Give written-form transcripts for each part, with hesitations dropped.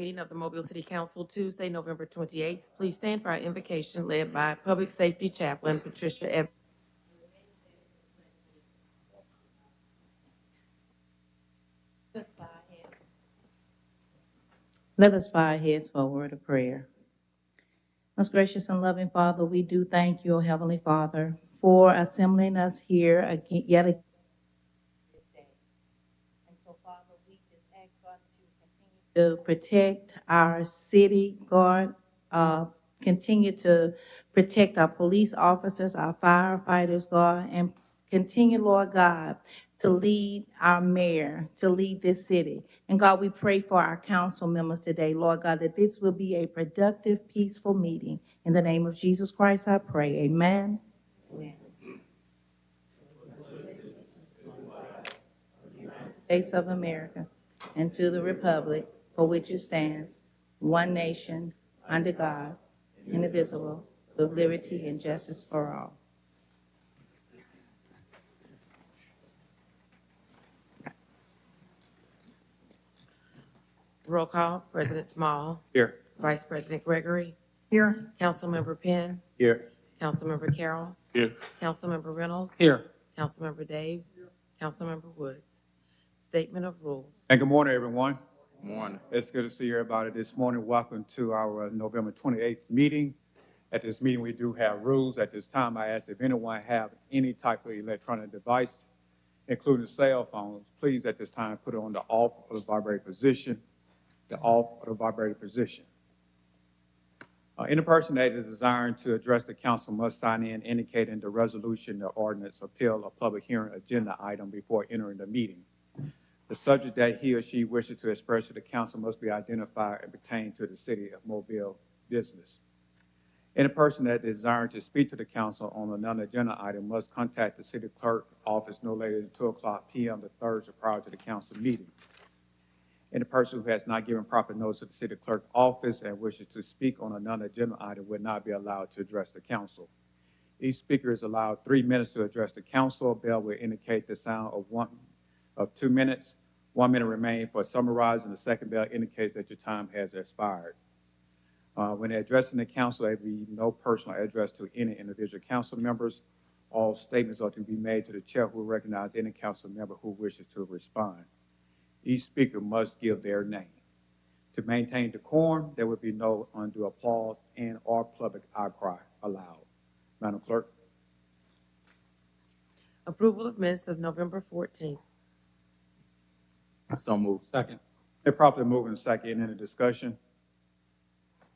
meeting of the Mobile City Council Tuesday, November 28th. Please stand for our invocation led by Public Safety Chaplain Patricia Evans. Let us bow our heads for a word of prayer. Most gracious and loving Father, we do thank you, O Heavenly Father, for assembling us here again, yet again this day. And so, Father, we just ask, God, that you continue to protect our city, God, continue to protect our police officers, our firefighters, God, and continue, Lord God, to lead our mayor, to lead this city. And God, we pray for our council members today, Lord God, that this will be a productive, peaceful meeting. In the name of Jesus Christ, I pray. Amen. Amen. States of America, and to the republic for which it stands, one nation, under God, indivisible, with liberty and justice for all. Roll call. President Small. Here. Vice President Gregory. Here. Councilmember Penn. Here. Councilmember Carroll. Here. Councilmember Reynolds. Here. Councilmember Daves. Councilmember Woods. Statement of rules. And good morning, everyone. Good morning. It's good to see everybody this morning. Welcome to our November 28th meeting. At this meeting, we do have rules. At this time, I ask if anyone have any type of electronic device, including cell phones, please at this time put it on the off or the vibrate position, the off or the vibrate position. Any person that is desiring to address the council must sign in indicating the resolution, the ordinance, appeal, or public hearing agenda item before entering the meeting. The subject that he or she wishes to express to the council must be identified and pertain to the city of Mobile business. Any person that is desiring to speak to the council on a non-agenda item must contact the city clerk office no later than 2:00 p.m. the Thursday prior to the council meeting. Any person who has not given proper notice of the city clerk office and wishes to speak on a non-agenda item will not be allowed to address the council. Each speaker is allowed 3 minutes to address the council. A bell will indicate the sound of 2 minutes. 1 minute remains for summarizing. The second bell indicates that your time has expired. When addressing the council, there will be no personal address to any individual council members. All statements are to be made to the chair, who will recognize any council member who wishes to respond. Each speaker must give their name. To maintain decorum, there will be no undue applause and or public outcry allowed. Madam Clerk. Approval of minutes of November 14th. So moved. Second. They're properly moving in second. Any discussion?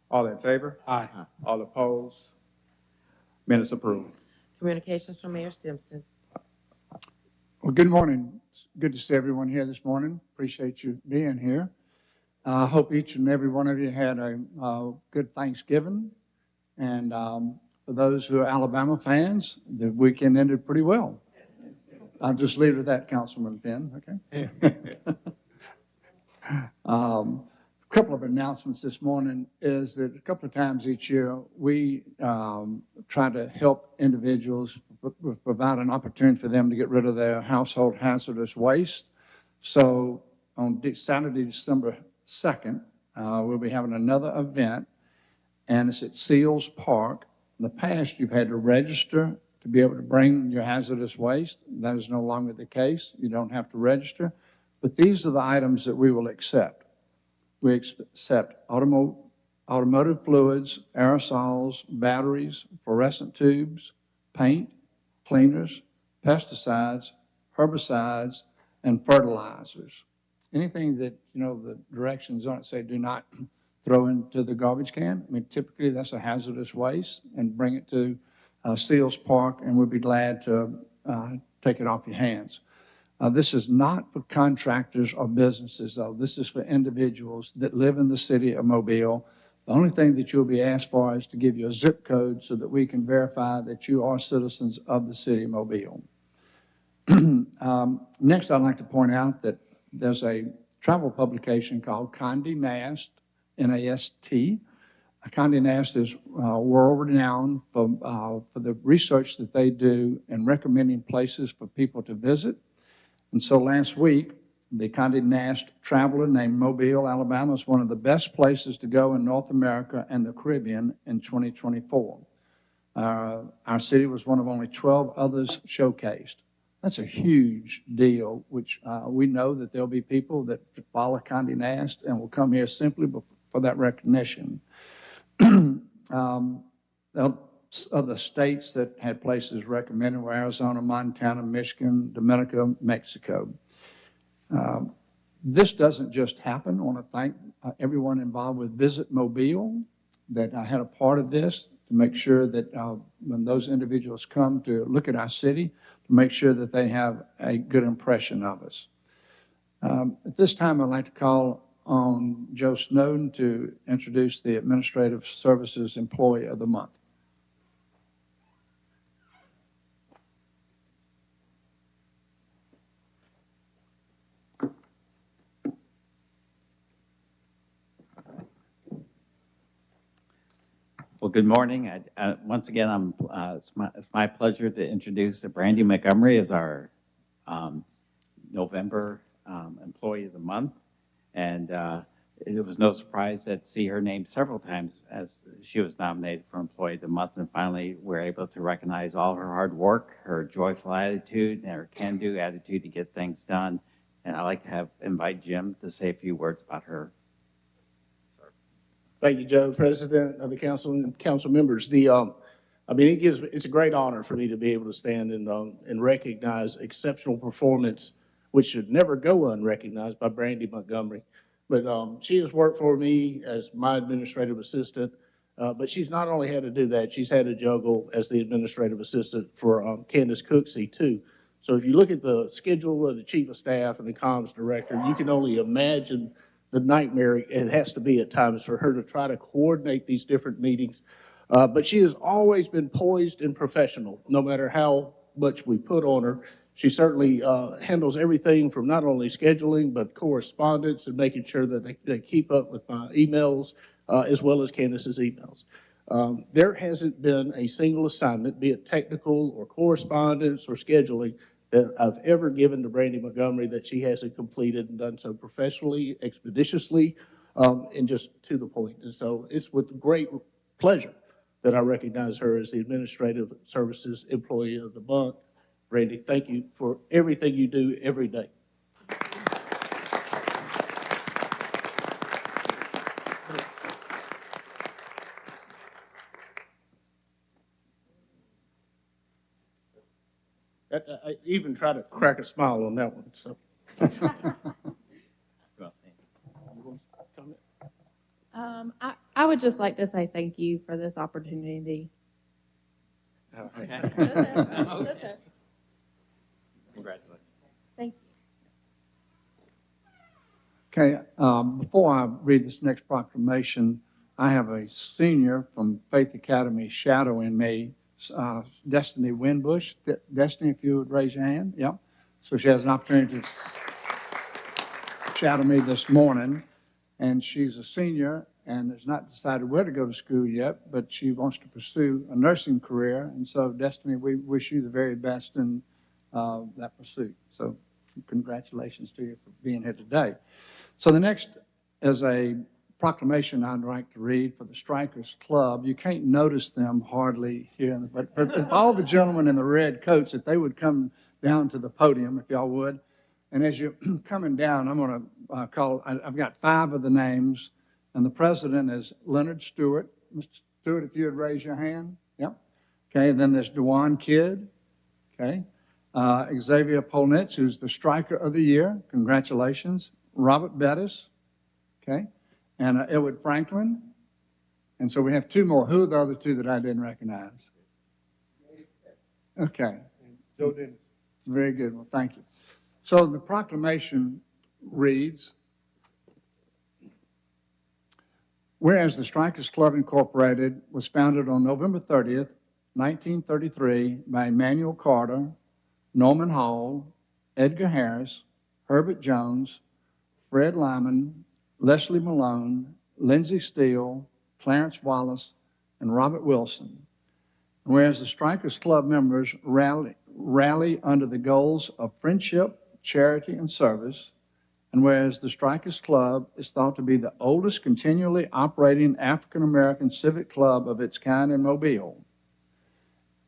All in favor? Aye. All opposed? Minutes approved. Communications from Mayor Stimson. Well, good morning. It's good to see everyone here this morning. Appreciate you being here. I hope each and every one of you had a good Thanksgiving. And for those who are Alabama fans, the weekend ended pretty well. I'll just leave it at that, Councilman Penn, okay? A couple of announcements this morning is that a couple of times each year, we try to help individuals, provide an opportunity for them to get rid of their household hazardous waste. So on Saturday, December 2nd, we'll be having another event, and it's at Seals Park. In the past, you've had to register to be able to bring your hazardous waste. That is no longer the case. You don't have to register. But these are the items that we will accept. We accept automotive fluids, aerosols, batteries, fluorescent tubes, paint, cleaners, pesticides, herbicides, and fertilizers. Anything that, the directions on it say do not throw into the garbage can. I mean, typically that's a hazardous waste, and bring it to Seals Park, and we'll be glad to take it off your hands. This is not for contractors or businesses, though. This is for individuals that live in the city of Mobile. The only thing that you'll be asked for is to give you a zip code so that we can verify that you are citizens of the city of Mobile. Next, I'd like to point out that there's a travel publication called Condé Nast, N-A-S-T. Condé Nast is world-renowned for the research that they do in recommending places for people to visit. And so last week, The Condé Nast traveler named Mobile, Alabama is one of the best places to go in North America and the Caribbean in 2024. Our city was one of only 12 others showcased. That's a huge deal, which we know that there'll be people that follow Condé Nast and will come here simply for that recognition. Other states that had places recommended were Arizona, Montana, Michigan, Dominica, Mexico. This doesn't just happen. I want to thank everyone involved with Visit Mobile that had a part of this to make sure that when those individuals come to look at our city, to make sure that they have a good impression of us. At this time, I'd like to call on Joe Snowden to introduce the Administrative Services Employee of the Month. Well, good morning. Once again, it's my pleasure to introduce Brandy Montgomery as our November Employee of the Month. And it was no surprise to see her name several times as she was nominated for Employee of the Month. And finally, we're able to recognize all her hard work, her joyful attitude, and her can-do attitude to get things done. And I'd like to invite Jim to say a few words about her. Thank you, Joe, President of the council and council members. It's a great honor for me to be able to stand and recognize exceptional performance, which should never go unrecognized by Brandy Montgomery. But she has worked for me as my administrative assistant, but she's not only had to do that, she's had to juggle as the administrative assistant for Candace Cooksey too. So if you look at the schedule of the chief of staff and the comms director, you can only imagine the nightmare it has to be at times for her to try to coordinate these different meetings. But she has always been poised and professional, no matter how much we put on her. She certainly handles everything from not only scheduling, but correspondence and making sure that they keep up with my emails, as well as Candace's emails. There hasn't been a single assignment, be it technical or correspondence or scheduling, that I've ever given to Brandy Montgomery that she hasn't completed and done so professionally, expeditiously, and just to the point. And so it's with great pleasure that I recognize her as the Administrative Services Employee of the Month. Brandy, thank you for everything you do every day. I even try to crack a smile on that one. So, I would just like to say thank you for this opportunity. Okay. Congratulations. Thank you. Okay, before I read this next proclamation, I have a senior from Faith Academy shadowing me, Destiny Winbush. Destiny, if you would raise your hand. Yep. So she has an opportunity to shadow me this morning, and she's a senior and has not decided where to go to school yet, but she wants to pursue a nursing career. And so, Destiny, we wish you the very best in that pursuit. So congratulations to you for being here today. So the next is a proclamation I'd like to read for the Strikers Club. You can't notice them hardly here, but if all the gentlemen in the red coats, if they would come down to the podium, if y'all would. And as you're coming down, I'm going to call, I've got 5 of the names, and the president is Leonard Stewart. Mr. Stewart, if you would raise your hand. Yep. Okay, and then there's Dewan Kidd. Okay. Xavier Polnitz, who's the Striker of the Year. Congratulations. Robert Bettis. Okay. And Elwood Franklin. And so we have 2 more. Who are the other 2 that I didn't recognize? Okay. Joe Dennis. Very good. Well, thank you. So the proclamation reads, whereas the Strikers Club Incorporated was founded on November 30th, 1933 by Emmanuel Carter, Norman Hall, Edgar Harris, Herbert Jones, Fred Lyman, Leslie Malone, Lindsey Steele, Clarence Wallace, and Robert Wilson. And whereas the Strikers Club members rally under the goals of friendship, charity, and service, And whereas the Strikers Club is thought to be the oldest continually operating African-American civic club of its kind in Mobile,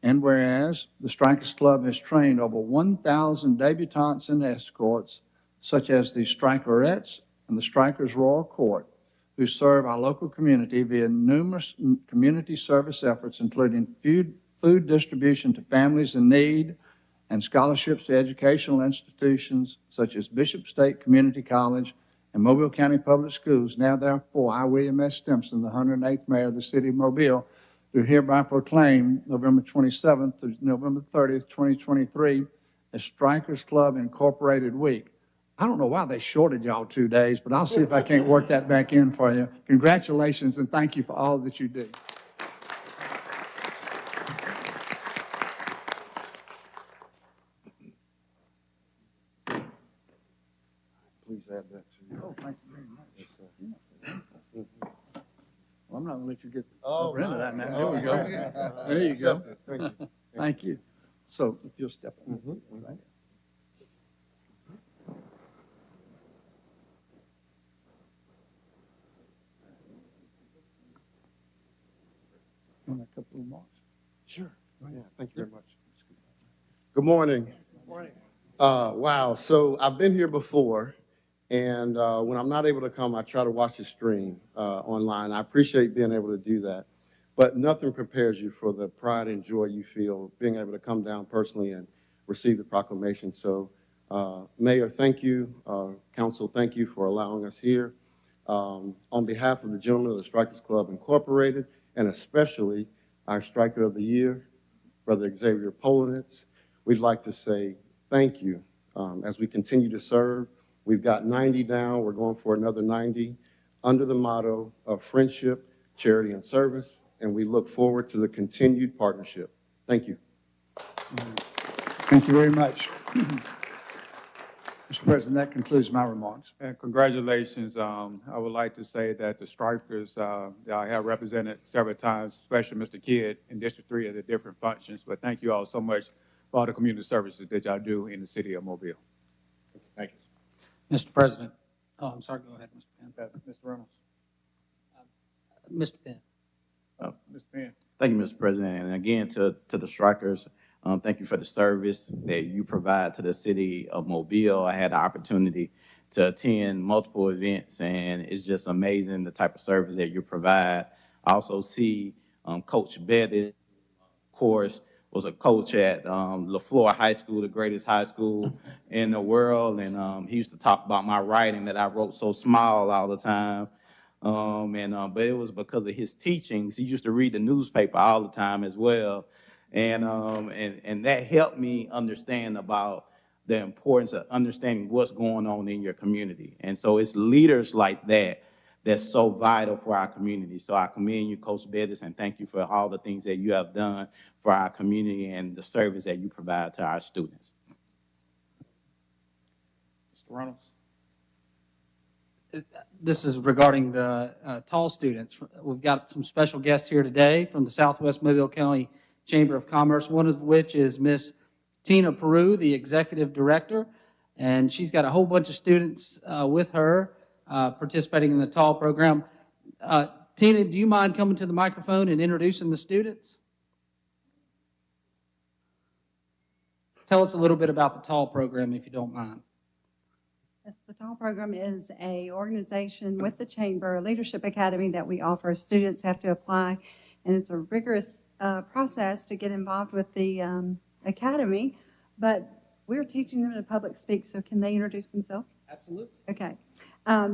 and whereas the Strikers Club has trained over 1,000 debutantes and escorts, such as the Strikerettes and the Strikers Royal Court, who serve our local community via numerous community service efforts, including food distribution to families in need and scholarships to educational institutions such as Bishop State Community College and Mobile County Public Schools. Now, therefore, I, William S. Stimson, the 108th Mayor of the City of Mobile, do hereby proclaim November 27th through November 30th, 2023, as Strikers Club Incorporated Week. I don't know why they shorted y'all 2 days, but I'll see if I can't work that back in for you. Congratulations, and thank you for all that you do. Please add that to you. Oh, thank you very much. Yes, sir. Well, I'm not going to let you get Oh, rid of that now. There oh, we go. right. There you go. Accepted. Thank you. Thank you. So if you'll step in. Mhm. Want a couple of marks? Sure. Yeah, thank you very much. Good morning. Good morning. Wow, so I've been here before, and when I'm not able to come, I try to watch the stream online. I appreciate being able to do that, but nothing prepares you for the pride and joy you feel being able to come down personally and receive the proclamation. So, Mayor, thank you. Council, thank you for allowing us here. On behalf of the gentlemen of the Strikers Club Incorporated, and especially our Striker of the Year, Brother Xavier Polanitz, we'd like to say thank you as we continue to serve. We've got 90 down. We're going for another 90 under the motto of friendship, charity, and service, and we look forward to the continued partnership. Thank you. Thank you very much. Mr. President, that concludes my remarks. And congratulations. I would like to say that the Strikers that I have represented several times, especially Mr. Kidd in District 3 at the different functions, but thank you all so much for all the community services that y'all do in the city of Mobile. Thank you. Mr. President. Oh, I'm sorry. Go ahead, Mr. Penn. Mr. Reynolds. Mr. Penn. Mr. Penn. Thank you, Mr. President. And again, to the Strikers, thank you for the service that you provide to the city of Mobile. I had the opportunity to attend multiple events, and it's just amazing the type of service that you provide. I also see Coach Bettis, of course, was a coach at LaFleur High School, the greatest high school in the world, and he used to talk about my writing that I wrote so small all the time. But it was because of his teachings. He used to read the newspaper all the time as well. And that helped me understand about the importance of understanding what's going on in your community. And so it's leaders like that that's so vital for our community. So I commend you, Coach Bettis, and thank you for all the things that you have done for our community and the service that you provide to our students. Mr. Reynolds. This is regarding the tall students. We've got some special guests here today from the Southwest Mobile County Chamber of Commerce, one of which is Miss Tina Peru, the executive director, and she's got a whole bunch of students with her participating in the tall program. Tina, do you mind coming to the microphone and introducing the students? Tell us a little bit about the tall program, if you don't mind. Yes, the TAL program is an organization with the Chamber, a leadership academy that we offer. Students have to apply, and it's a rigorous process to get involved with the academy, but we're teaching them to public speak, so can they introduce themselves? Absolutely. Okay.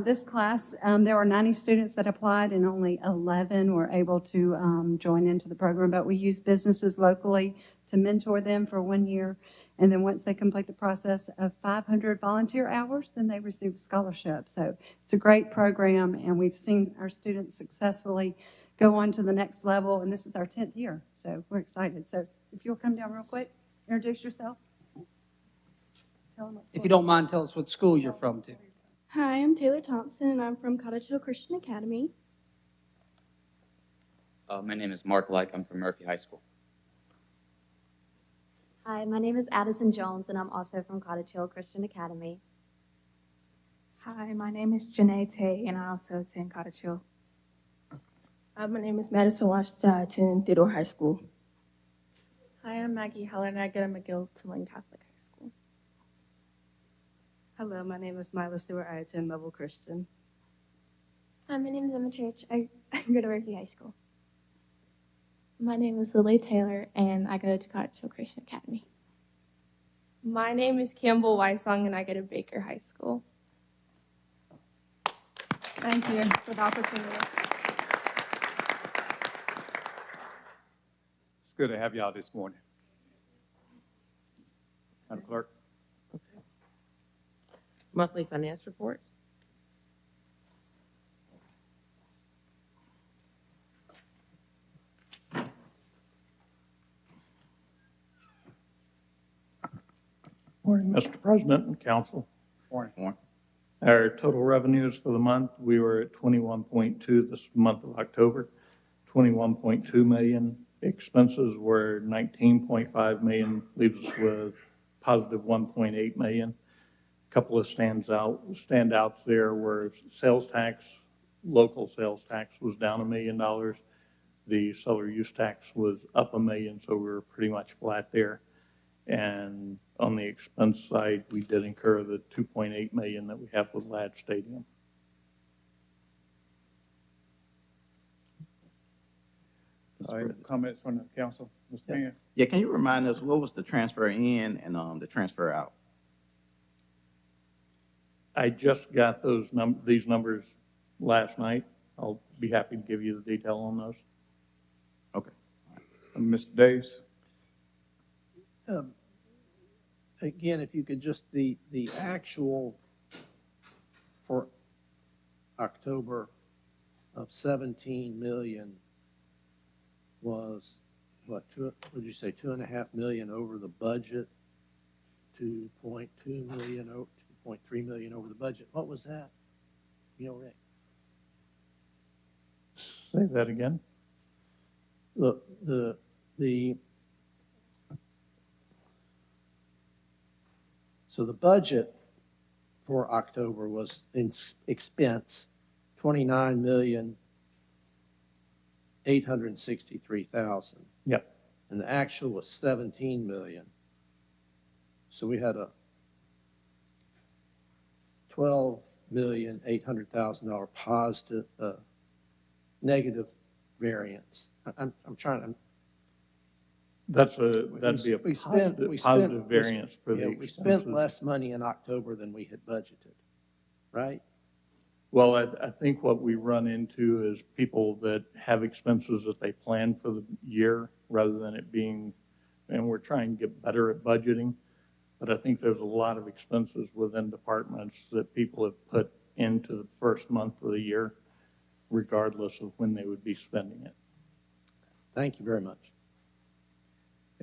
This class, there were 90 students that applied, and only 11 were able to join into the program, but we use businesses locally to mentor them for 1 year. And then once they complete the process of 500 volunteer hours, then they receive a scholarship. So it's a great program, and we've seen our students successfully go on to the next level, and this is our 10th year. So we're excited. So if you'll come down real quick, introduce yourself. Tell them what If you don't mind, tell us what school you're from, too. Hi, I'm Taylor Thompson, and I'm from Cottage Hill Christian Academy. My name is Mark Like. I'm from Murphy High School. Hi, my name is Addison Jones, and I'm also from Cottage Hill Christian Academy. Hi, my name is Janae Tay, and I also attend Cottage Hill. My name is Madison Washington. I attend Theodore High School. Hi, I'm Maggie Heller, and I go to McGill Tulane Catholic High School. Hello, my name is Mila Stewart. I attend Level Christian. Hi, my name is Emma Church. I go to Berkeley High School. My name is Lily Taylor, and I go to Cottage Hill Christian Academy. My name is Campbell Weissong, and I go to Baker High School. Thank you for the opportunity. It's good to have y'all this morning. Madam Clerk. Monthly finance report. Morning, Mr. President and Council. Morning. Our total revenues for the month, we were at 21.2 this month of October, 21.2 million. Expenses were 19.5 million, leaves us with positive 1.8 million. A couple of standouts there were sales tax. Local sales tax was down $1 million. The seller use tax was up $1 million, so we were pretty much flat there. And on the expense side, we did incur the $2.8 million that we have with Ladd Stadium. Comments from the council, Mr. Pan? Yeah, can you remind us what was the transfer in and the transfer out? I just got these numbers last night. I'll be happy to give you the detail on those. Okay. Mr. Davis? Again, if you could just, the actual for October of 17 million was, what would you say, 2.5 million over the budget, 2.2 million, 2.3 million over the budget. What was that? You know, Rick? Say that again. Look, so the budget for October was in expense 29,863,000. Yep. And the actual was 17 million. So we had a $12,800,000 positive, negative variance. I'm trying to. That'd be a positive variance for the expenses. We spent less money in October than we had budgeted, right? Well, I think what we run into is people that have expenses that they plan for the year rather than it being, and we're trying to get better at budgeting, but I think there's a lot of expenses within departments that people have put into the first month of the year, regardless of when they would be spending it. Thank you very much.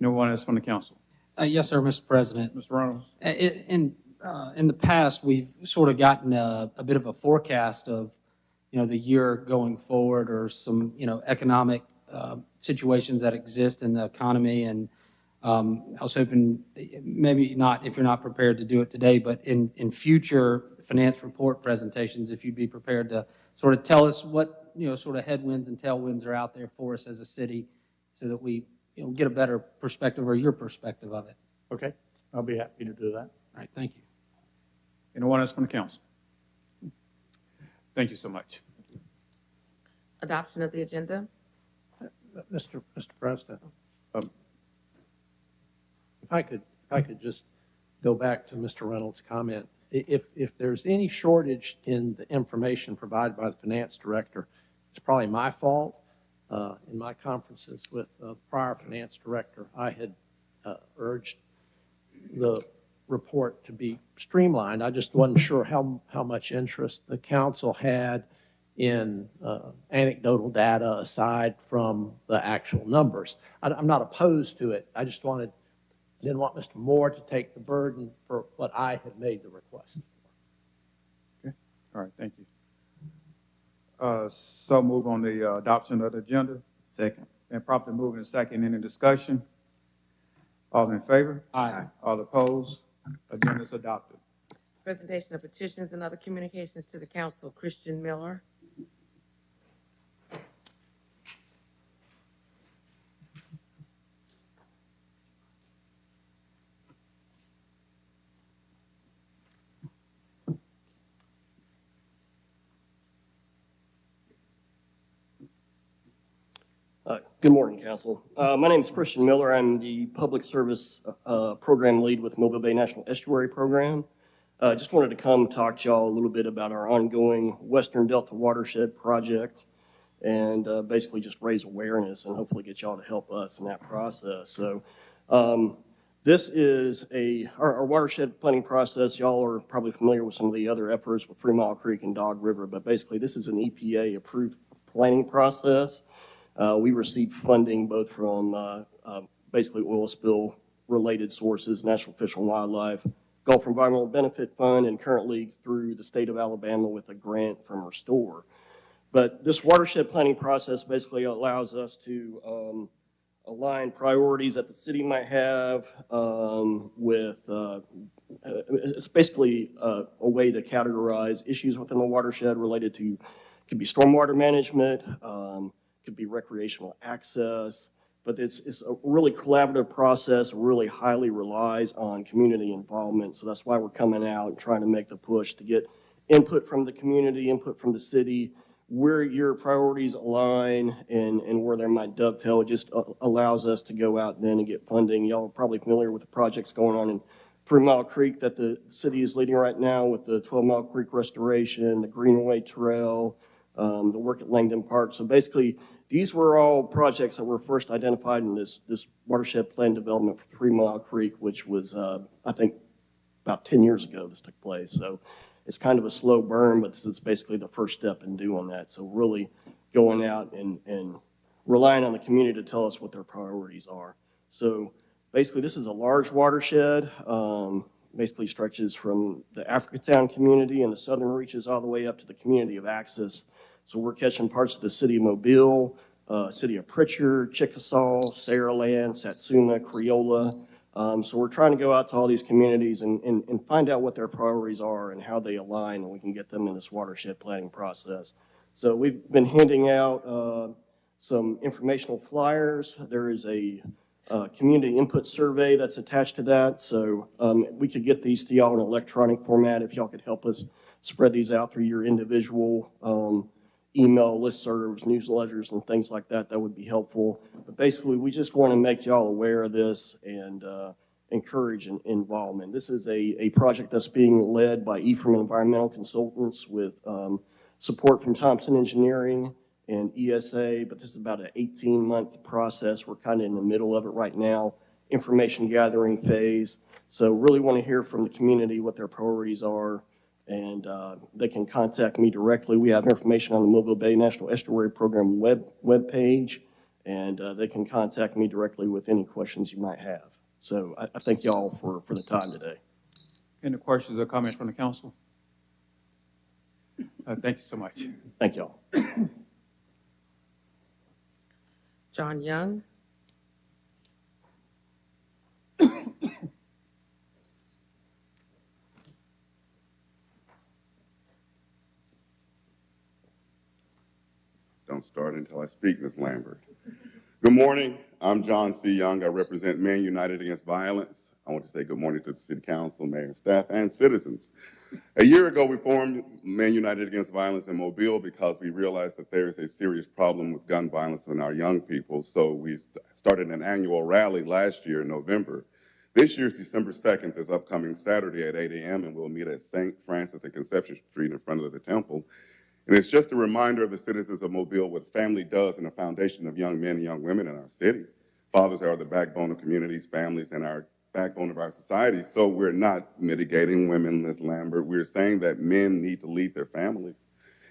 Anyone else from the council? Yes, sir, Mr. President. Mr. Reynolds? In the past, we've sort of gotten a bit of a forecast of, the year going forward, or some, economic situations that exist in the economy. And I was hoping, maybe not if you're not prepared to do it today, but in future finance report presentations, if you'd be prepared to sort of tell us what, sort of headwinds and tailwinds are out there for us as a city, so that we get a better perspective, or your perspective of it. Okay, I'll be happy to do that. All right, thank you. Anyone else from the council? Thank you so much. Adoption of the agenda. Mr. President, if I could just go back to Mr. Reynolds' comment. If there's any shortage in the information provided by the finance director, it's probably my fault. In my conferences with the prior finance director, I had urged the report to be streamlined. I just wasn't sure how much interest the council had in anecdotal data aside from the actual numbers. I'm not opposed to it. I just didn't want Mr. Moore to take the burden for what I had made the request for. Okay. All right. Thank you. So move on the adoption of the agenda. Second. And properly moving and second. Any discussion? All in favor? Aye. All opposed? Agenda is adopted. Presentation of petitions and other communications to the council. Christian Miller. Good morning, Council. My name is Christian Miller. I'm the Public Service Program Lead with Mobile Bay National Estuary Program. Just wanted to come talk to y'all a little bit about our ongoing Western Delta Watershed project and basically just raise awareness and hopefully get y'all to help us in that process. So this is our watershed planning process. Y'all are probably familiar with some of the other efforts with 3 Mile Creek and Dog River, but basically this is an EPA approved planning process. We received funding both from basically oil spill related sources, National Fish and Wildlife, Gulf Environmental Benefit Fund, and currently through the state of Alabama with a grant from Restore. But this watershed planning process basically allows us to align priorities that the city might have with, it's basically a way to categorize issues within the watershed related to, could be stormwater management, could be recreational access, but it's a really collaborative process, really highly relies on community involvement. So that's why we're coming out and trying to make the push to get input from the community, input from the city, where your priorities align and where they might dovetail. It just allows us to go out then and get funding. Y'all are probably familiar with the projects going on in 3 Mile Creek that the city is leading right now with the 12 Mile Creek restoration, the Greenway Trail, the work at Langdon Park. So basically, these were all projects that were first identified in this watershed plan development for 3 Mile Creek, which was, I think, about 10 years ago this took place. So it's kind of a slow burn, but this is basically the first step in doing that. So really going out and relying on the community to tell us what their priorities are. So basically, this is a large watershed, basically stretches from the Africatown community and the southern reaches all the way up to the community of Axis. So we're catching parts of the city of Mobile, city of Pritchard, Chickasaw, Saraland, Satsuma, Creola. So we're trying to go out to all these communities and find out what their priorities are and how they align, and we can get them in this watershed planning process. So we've been handing out some informational flyers. There is a community input survey that's attached to that. So we could get these to y'all in electronic format if y'all could help us spread these out through your individual email listservs, newsletters, and things like that. That would be helpful. But basically, we just want to make y'all aware of this and encourage involvement. This is a project that's being led by Ephraim Environmental Consultants with support from Thompson Engineering and ESA, but this is about an 18-month process. We're kind of in the middle of it right now, information gathering phase. So really want to hear from the community what their priorities are, and they can contact me directly. We have information on the Mobile Bay National Estuary Program web page, and they can contact me directly with any questions you might have. So I thank y'all for the time today. Any questions or comments from the council? Thank you so much. Thank y'all. John Young. Don't start until I speak, Ms. Lambert. Good morning. I'm John C. Young. I represent Men United Against Violence. I want to say good morning to the City Council, Mayor, staff, and citizens. A year ago, we formed Men United Against Violence in Mobile because we realized that there is a serious problem with gun violence in our young people. So we started an annual rally last year in November. This year's December 2nd is upcoming Saturday at 8 a.m., and we'll meet at St. Francis and Conception Street in front of the temple. And it's just a reminder of the citizens of Mobile what family does in the foundation of young men and young women in our city. Fathers are the backbone of communities, families, and our backbone of our society. So we're not mitigating women, Ms. Lambert. We're saying that men need to lead their families.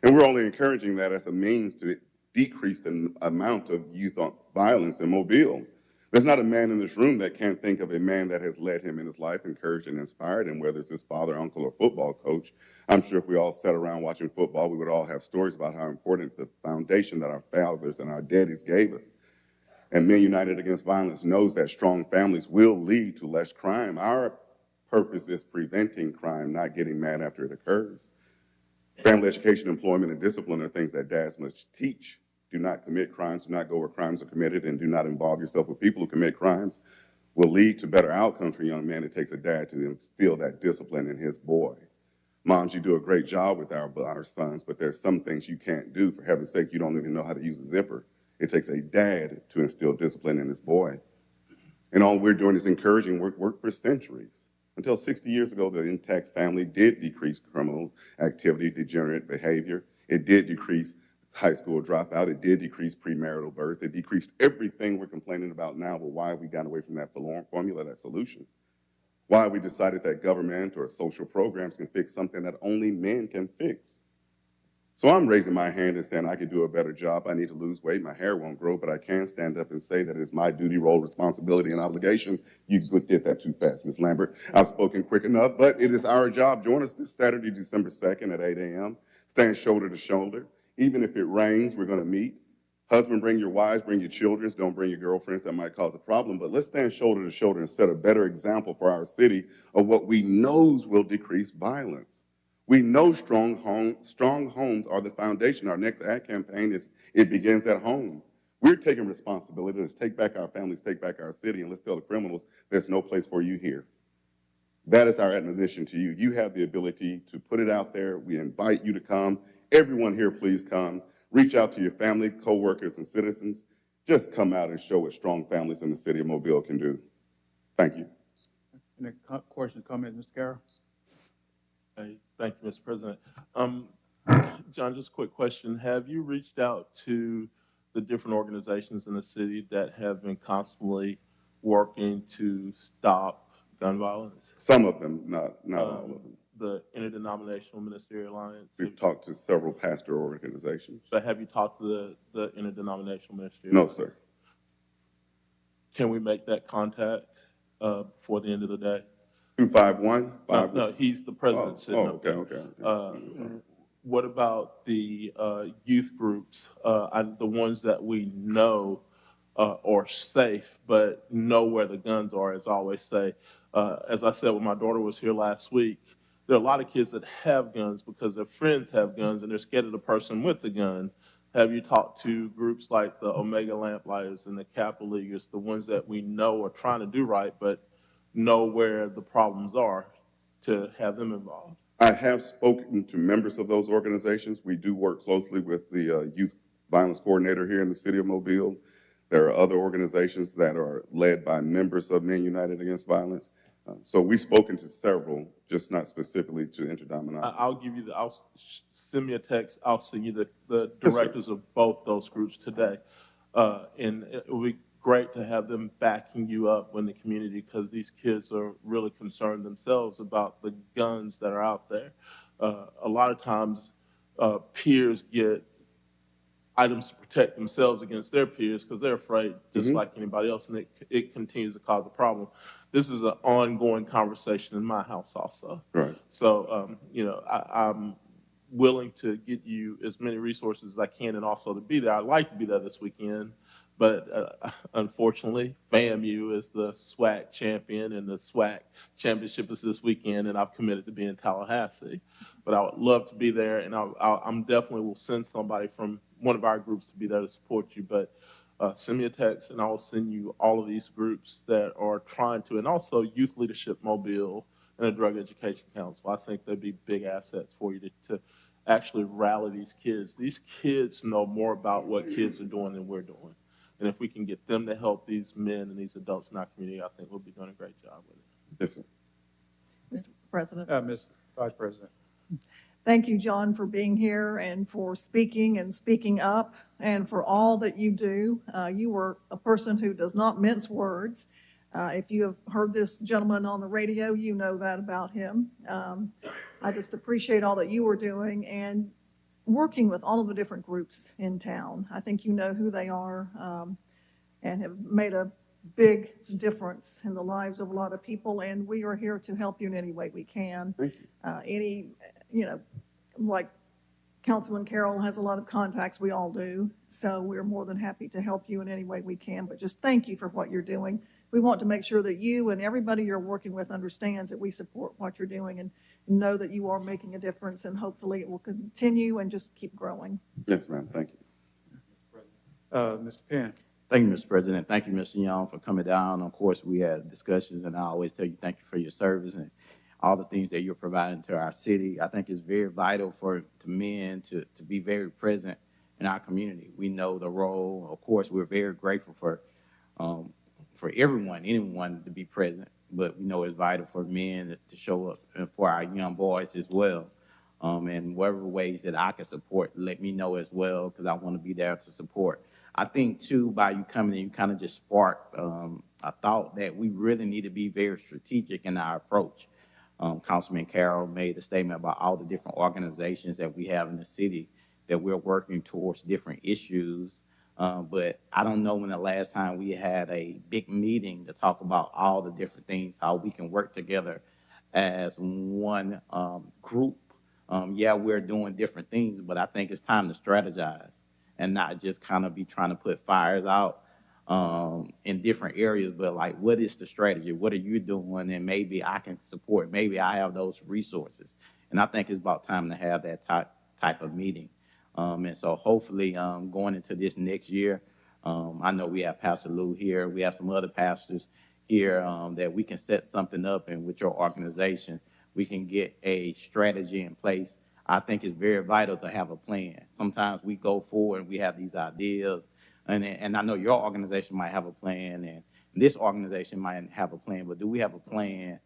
And we're only encouraging that as a means to decrease the amount of youth violence in Mobile. There's not a man in this room that can't think of a man that has led him in his life, encouraged and inspired him, whether it's his father, uncle, or football coach. I'm sure if we all sat around watching football, we would all have stories about how important the foundation that our fathers and our daddies gave us. And Men United Against Violence knows that strong families will lead to less crime. Our purpose is preventing crime, not getting mad after it occurs. Family education, employment, and discipline are things that dads must teach. Do not commit crimes, do not go where crimes are committed, and do not involve yourself with people who commit crimes. Will lead to better outcomes for young men. It takes a dad to instill that discipline in his boy. Moms, you do a great job with our sons, but there's some things you can't do. For heaven's sake, you don't even know how to use a zipper. It takes a dad to instill discipline in his boy. And all we're doing is encouraging work for centuries. Until 60 years ago, the intact family did decrease criminal activity, degenerate behavior. It did decrease high school dropout. It did decrease premarital birth. It decreased everything we're complaining about now, but why we got away from that formula, that solution. Why we decided that government or social programs can fix something that only men can fix. So I'm raising my hand and saying I can do a better job. I need to lose weight. My hair won't grow, but I can stand up and say that it's my duty, role, responsibility, and obligation. You did that too fast, Ms. Lambert. I've spoken quick enough, but it is our job. Join us this Saturday, December 2nd at 8 a.m. Stand shoulder to shoulder. Even if it rains, we're going to meet. Husband, bring your wives, bring your children. Don't bring your girlfriends. That might cause a problem. But let's stand shoulder to shoulder and set a better example for our city of what we know will decrease violence. We know strong homes are the foundation. Our next ad campaign is It Begins at Home. We're taking responsibility. Let's take back our families, take back our city, and let's tell the criminals there's no place for you here. That is our admonition to you. You have the ability to put it out there. We invite you to come. Everyone here, please come. Reach out to your family, co-workers, and citizens. Just come out and show what strong families in the city of Mobile can do. Thank you. Any questions, comments, Mr. Carroll? Hey, thank you, Mr. President. John, just a quick question. Have you reached out to the different organizations in the city that have been constantly working to stop gun violence? Some of them, not all of them. The Interdenominational Ministerial Alliance? We've talked to several pastor organizations. But have you talked to the Interdenominational Ministerial No, Alliance? sir. Can we make that contact before the end of the day? 251? No, he's the president sitting up there. Okay. What about the youth groups, the ones that we know are safe, but know where the guns are, as I always say? As I said, when my daughter was here last week, there are a lot of kids that have guns because their friends have guns and they're scared of the person with the gun. Have you talked to groups like the Omega Lamplighters and the Capitol Leaguers, the ones that we know are trying to do right, but know where the problems are, to have them involved? I have spoken to members of those organizations. We do work closely with the Youth Violence Coordinator here in the city of Mobile. There are other organizations that are led by members of Men United Against Violence. So we've spoken to several, just not specifically to Interdenominational. I'll send me a text. I'll send you the directors of both those groups today. And it will be great to have them backing you up in the community, because these kids are really concerned themselves about the guns that are out there. A lot of times peers get items to protect themselves against their peers because they're afraid, just like anybody else, and it continues to cause a problem. This is an ongoing conversation in my house also. Right. So, I'm willing to get you as many resources as I can, and also to be there. I'd like to be there this weekend, but unfortunately, FAMU is the SWAC champion, and the SWAC championship is this weekend, and I've committed to being in Tallahassee. But I would love to be there, and I'm definitely will send somebody from one of our groups to be there to support you. But send me a text, and I will send you all of these groups that are trying to, and also Youth Leadership Mobile and a Drug Education Council. I think they'd be big assets for you to actually rally these kids. These kids know more about what kids are doing than we're doing. And if we can get them to help these men and these adults in our community, I think we'll be doing a great job with it. Yes, sir. Mr. President. Ms. Vice President. Thank you, John, for being here and for speaking and speaking up and for all that you do. You are a person who does not mince words. If you have heard this gentleman on the radio, you know that about him. I just appreciate all that you are doing and working with all of the different groups in town. I think you know who they are and have made a big difference in the lives of a lot of people, and we are here to help you in any way we can. Thank you. Like Councilman Carroll has a lot of contacts, we all do, so we're more than happy to help you in any way we can, but just thank you for what you're doing. We want to make sure that you and everybody you're working with understands that we support what you're doing and know that you are making a difference, and hopefully it will continue and just keep growing. Yes, ma'am. Thank you. Mr. Penn. Thank you, Mr. President. Thank you, Mr. Young, for coming down. Of course, we had discussions, and I always tell you thank you for your service and all the things that you're providing to our city. I think it's very vital to men to be very present in our community. We know the role. Of course, we're very grateful for everyone, anyone to be present, but we know it's vital for men to show up and for our young boys as well. And whatever ways that I can support, let me know as well, because I want to be there to support. I think, too, by you coming in, you kind of just sparked a thought that we really need to be very strategic in our approach. Councilman Carroll made a statement about all the different organizations that we have in the city that we're working towards different issues. But I don't know when the last time we had a big meeting to talk about all the different things, how we can work together as one group. Yeah, we're doing different things, but I think it's time to strategize and not just kind of be trying to put fires out in different areas, but like, what is the strategy? What are you doing? And maybe I can support, maybe I have those resources. And I think it's about time to have that type of meeting. And so hopefully going into this next year, I know we have Pastor Lou here, we have some other pastors here that we can set something up, and with your organization, we can get a strategy in place. I think it's very vital to have a plan. Sometimes we go forward and we have these ideas, and I know your organization might have a plan, and this organization might have a plan, but do we have a plan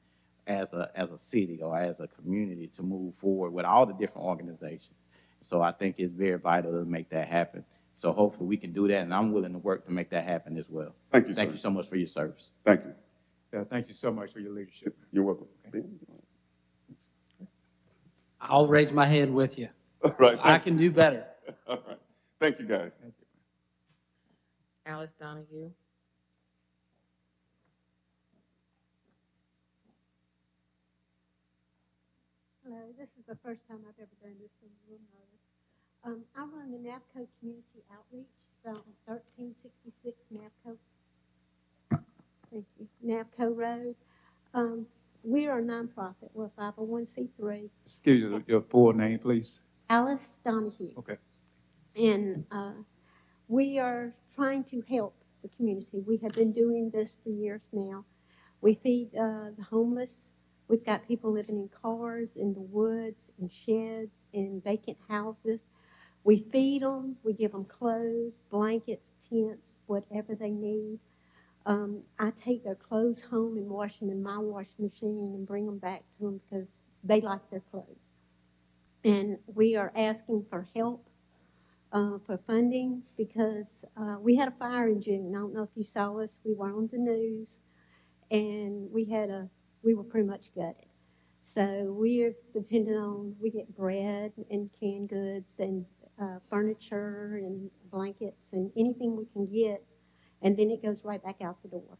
as a city or as a community to move forward with all the different organizations? So I think it's very vital to make that happen. So hopefully we can do that, and I'm willing to work to make that happen as well. Thank you, Thank sir. you so much for your service. Thank you. Yeah, thank you so much for your leadership. You're welcome. Okay. I'll raise my hand with you. All right. I can do better. All right. Thank you, guys. Thank you. Alice Donahue. Hello, this is the first time I've ever done this, so you'll notice. I run the NAPCO Community Outreach, so on 1366 NAPCO. Thank you. NAPCO Road. We are a nonprofit. We're a 501c3. Excuse me, your full name, please. Alice Donahue. Okay. And we are trying to help the community. We have been doing this for years now. We feed the homeless. We've got people living in cars, in the woods, in sheds, in vacant houses. We feed them. We give them clothes, blankets, tents, whatever they need. I take their clothes home and wash them in my washing machine and bring them back to them because they like their clothes. And we are asking for help for funding because we had a fire in June. I don't know if you saw us. We were on the news, and we were pretty much gutted. So we're dependent on, we get bread and canned goods and furniture and blankets and anything we can get, and then it goes right back out the door.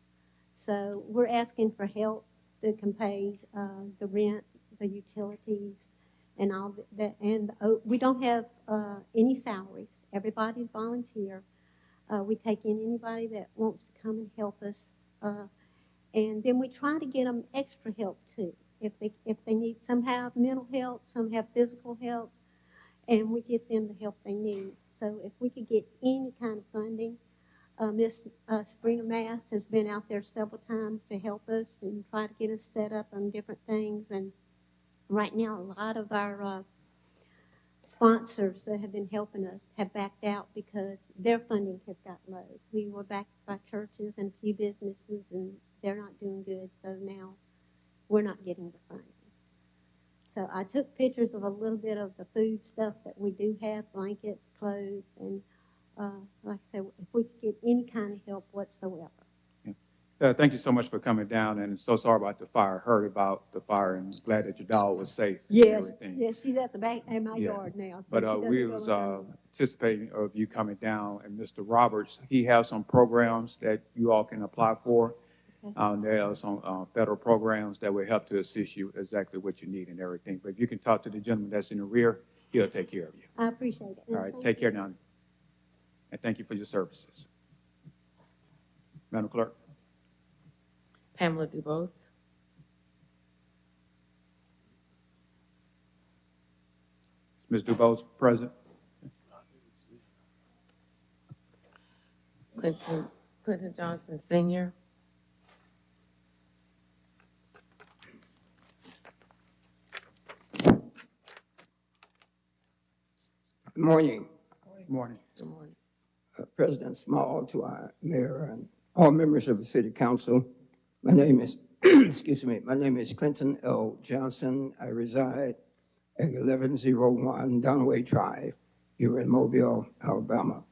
So we're asking for help that can pay the rent, the utilities, and all that. And we don't have any salaries. Everybody's volunteer. We take in anybody that wants to come and help us. And then we try to get them extra help too. If they need, some have mental help, some have physical help, and we get them the help they need. So if we could get any kind of funding, Miss Sabrina Mass has been out there several times to help us and try to get us set up on different things. And right now, a lot of our sponsors that have been helping us have backed out because their funding has got low. We were backed by churches and a few businesses, and they're not doing good, so now we're not getting the funding. So I took pictures of a little bit of the food stuff that we do have, blankets, clothes, and like I said, if we could get any kind of help whatsoever. Thank you so much for coming down, and so sorry about the fire. Heard about the fire, and glad that your dog was safe. Yes, yes, she's at the back in my yard now. So But we was anticipating of you coming down, and Mr. Roberts, he has some programs that you all can apply for. Okay. There are some federal programs that will help to assist you exactly what you need and everything. But if you can talk to the gentleman that's in the rear, he'll take care of you. I appreciate it. All right, take care now. And thank you for your services. Madam Clerk. Pamela DuBose. Is Ms. DuBose present? Clinton Johnson Sr. Good morning. Good morning. Good morning. President Small, to our mayor and all members of the city council. My name is, excuse me, my name is Clinton L. Johnson. I reside at 1101 Dunaway Drive here in Mobile, Alabama.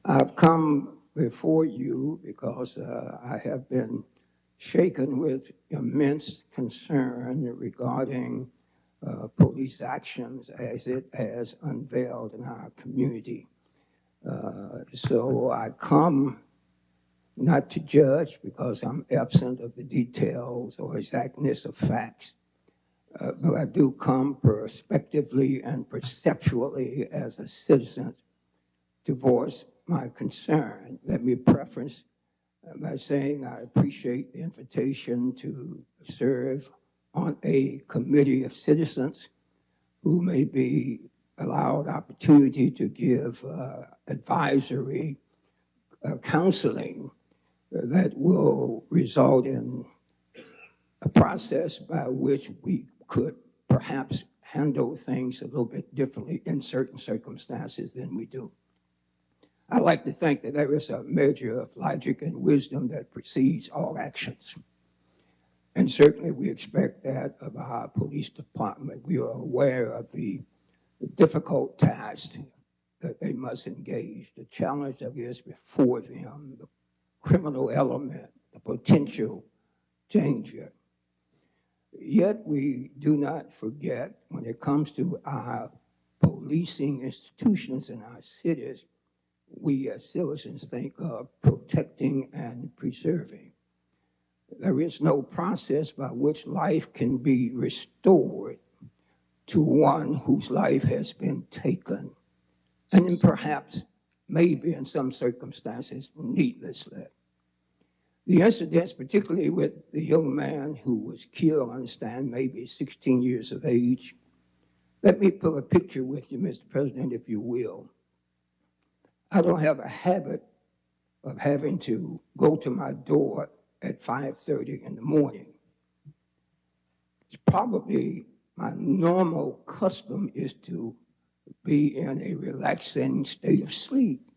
I've come before you because I have been shaken with immense concern regarding police actions as it has unveiled in our community. So I come not to judge because I'm absent of the details or exactness of facts, but I do come prospectively and perceptually as a citizen to voice my concern. Let me preface by saying I appreciate the invitation to serve on a committee of citizens who may be allowed opportunity to give advisory counseling that will result in a process by which we could perhaps handle things a little bit differently in certain circumstances than we do. I like to think that there is a measure of logic and wisdom that precedes all actions. And certainly we expect that of our police department. We are aware of the difficult task that they must engage, the challenge that is before them, the criminal element, the potential danger. Yet we do not forget when it comes to our policing institutions in our cities, we as citizens think of protecting and preserving. There is no process by which life can be restored to one whose life has been taken, and then perhaps, maybe in some circumstances, needlessly. The incidents, particularly with the young man who was killed, I understand, maybe 16 years of age. Let me put a picture with you, Mr. President, if you will. I don't have a habit of having to go to my door at 5:30 in the morning. It's probably my normal custom is to be in a relaxing state of sleep.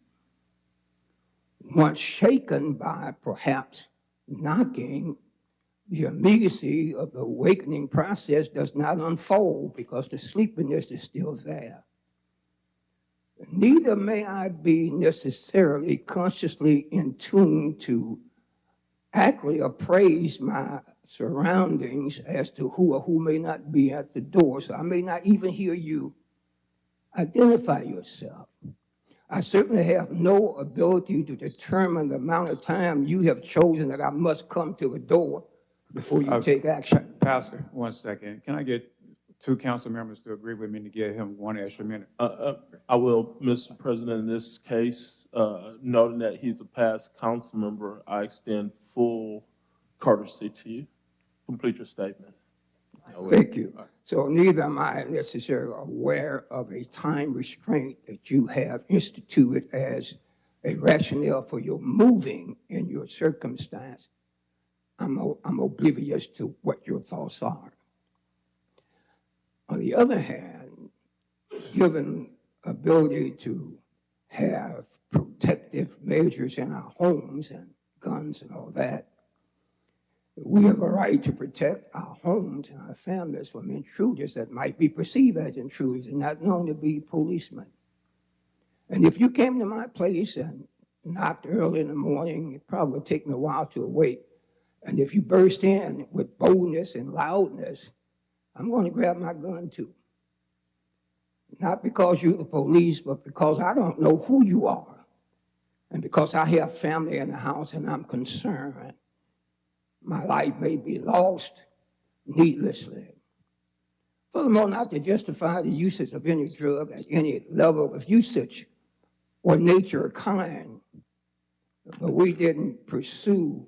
Once shaken by perhaps knocking, the immediacy of the awakening process does not unfold because the sleepiness is still there. Neither may I be necessarily consciously in tune to accurately appraise my surroundings as to who or who may not be at the door. So I may not even hear you identify yourself. I certainly have no ability to determine the amount of time you have chosen that I must come to the door before you take action. Pastor, 1 second. Can I get 2 council members to agree with me to give him 1 extra minute? I will, Mr. President, in this case, noting that he's a past council member, I extend full courtesy to you. Complete your statement. Thank you. So neither am I necessarily aware of a time restraint that you have instituted as a rationale for your moving in your circumstance. I'm oblivious to what your thoughts are. On the other hand, given ability to have protective measures in our homes and guns and all that, we have a right to protect our homes and our families from intruders that might be perceived as intruders and not known to be policemen. And if you came to my place and knocked early in the morning, it probably would take me a while to awake. And if you burst in with boldness and loudness, I'm going to grab my gun too. Not because you're the police, but because I don't know who you are. And because I have family in the house and I'm concerned, my life may be lost needlessly. Furthermore, not to justify the usage of any drug at any level of usage or nature or kind, but we didn't pursue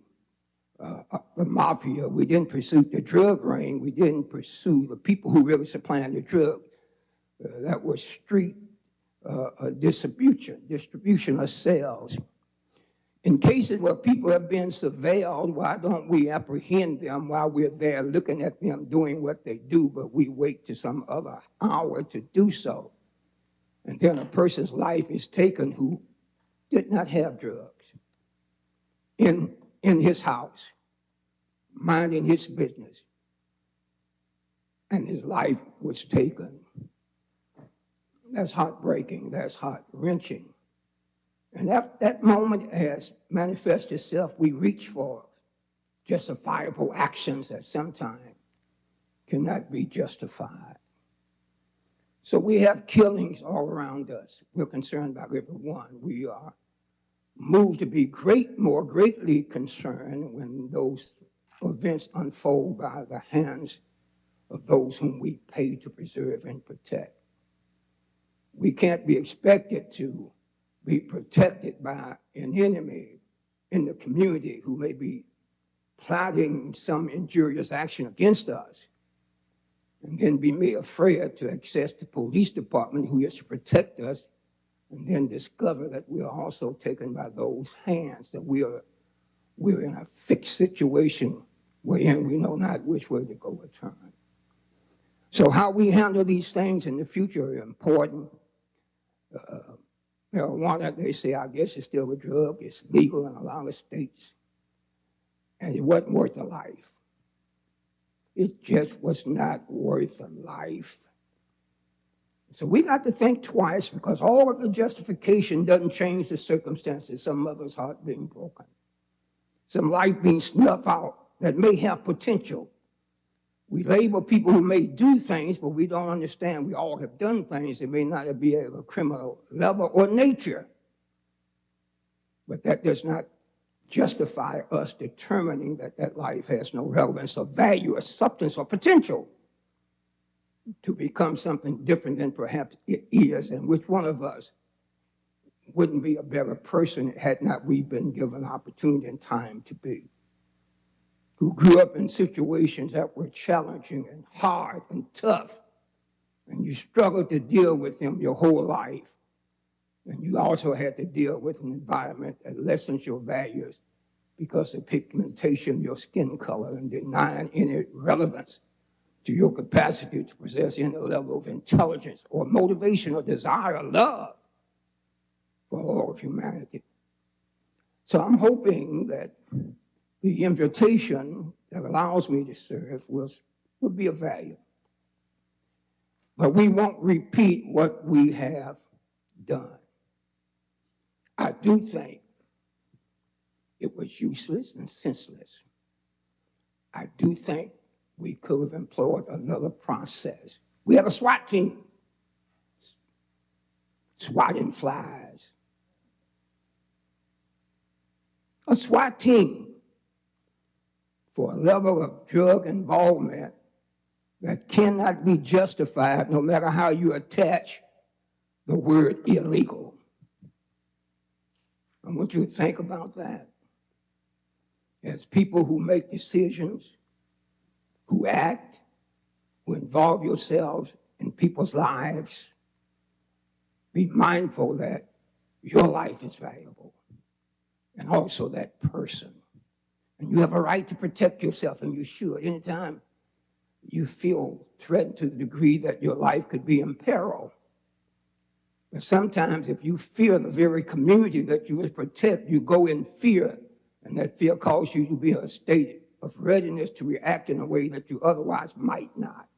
the mafia. We didn't pursue the drug ring. We didn't pursue the people who really supplying the drug. That was street distribution of sales. In cases where people have been surveilled, why don't we apprehend them while we're there looking at them doing what they do, but we wait to some other hour to do so? And then a person's life is taken who did not have drugs in his house, minding his business, and his life was taken. That's heartbreaking, that's heart-wrenching. And that moment has manifested itself. We reach for justifiable actions that sometimes cannot be justified. So we have killings all around us. We're concerned about everyone. We are moved to be more greatly concerned when those events unfold by the hands of those whom we pay to preserve and protect. We can't be expected to be protected by an enemy in the community who may be plotting some injurious action against us, and then be made afraid to access the police department who is to protect us, and then discover that we are also taken by those hands, that we're in a fixed situation wherein we know not which way to go or turn. So how we handle these things in the future are important. Marijuana, they say, I guess it's still a drug. It's legal in a lot of states. And it wasn't worth a life. It just was not worth a life. So we got to think twice, because all of the justification doesn't change the circumstances. Some mother's heart being broken, some life being snuffed out that may have potential. We label people who may do things, but we don't understand we all have done things that may not be at a criminal level or nature. But that does not justify us determining that that life has no relevance or value or substance or potential to become something different than perhaps it is. And which one of us wouldn't be a better person had not we been given opportunity and time to be? Who grew up in situations that were challenging and hard and tough, and you struggled to deal with them your whole life. And you also had to deal with an environment that lessens your values because of pigmentation, your skin color, and denying any relevance to your capacity to possess any level of intelligence or motivation or desire or love for all of humanity. So I'm hoping that the invitation that allows me to serve will be of value. But we won't repeat what we have done. I do think it was useless and senseless. I do think we could have employed another process. We had a SWAT team, swatting flies. A SWAT team for a level of drug involvement that cannot be justified no matter how you attach the word illegal. I want you to think about that. As people who make decisions, who act, who involve yourselves in people's lives, be mindful that your life is valuable, and also that person. And you have a right to protect yourself, and you should. Anytime you feel threatened to the degree that your life could be in peril. But sometimes if you fear the very community that you would protect, you go in fear, and that fear causes you to be in a state of readiness to react in a way that you otherwise might not.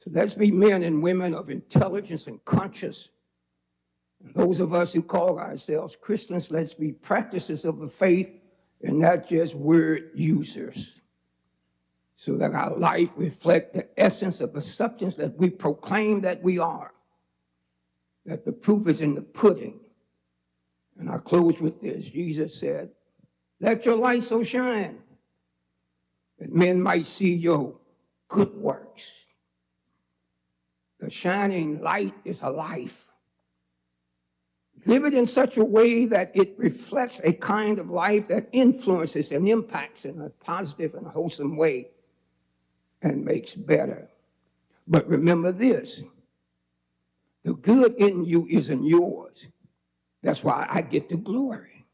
So let's be men and women of intelligence and conscience. And those of us who call ourselves Christians, let's be practices of the faith and not just word users, so that our life reflect the essence of the substance that we proclaim that we are, that the proof is in the pudding. And I close with this. Jesus said, let your light so shine that men might see your good works. The shining light is a life. Live it in such a way that it reflects a kind of life that influences and impacts in a positive and wholesome way and makes better. But remember this, the good in you isn't yours. That's why I get the glory.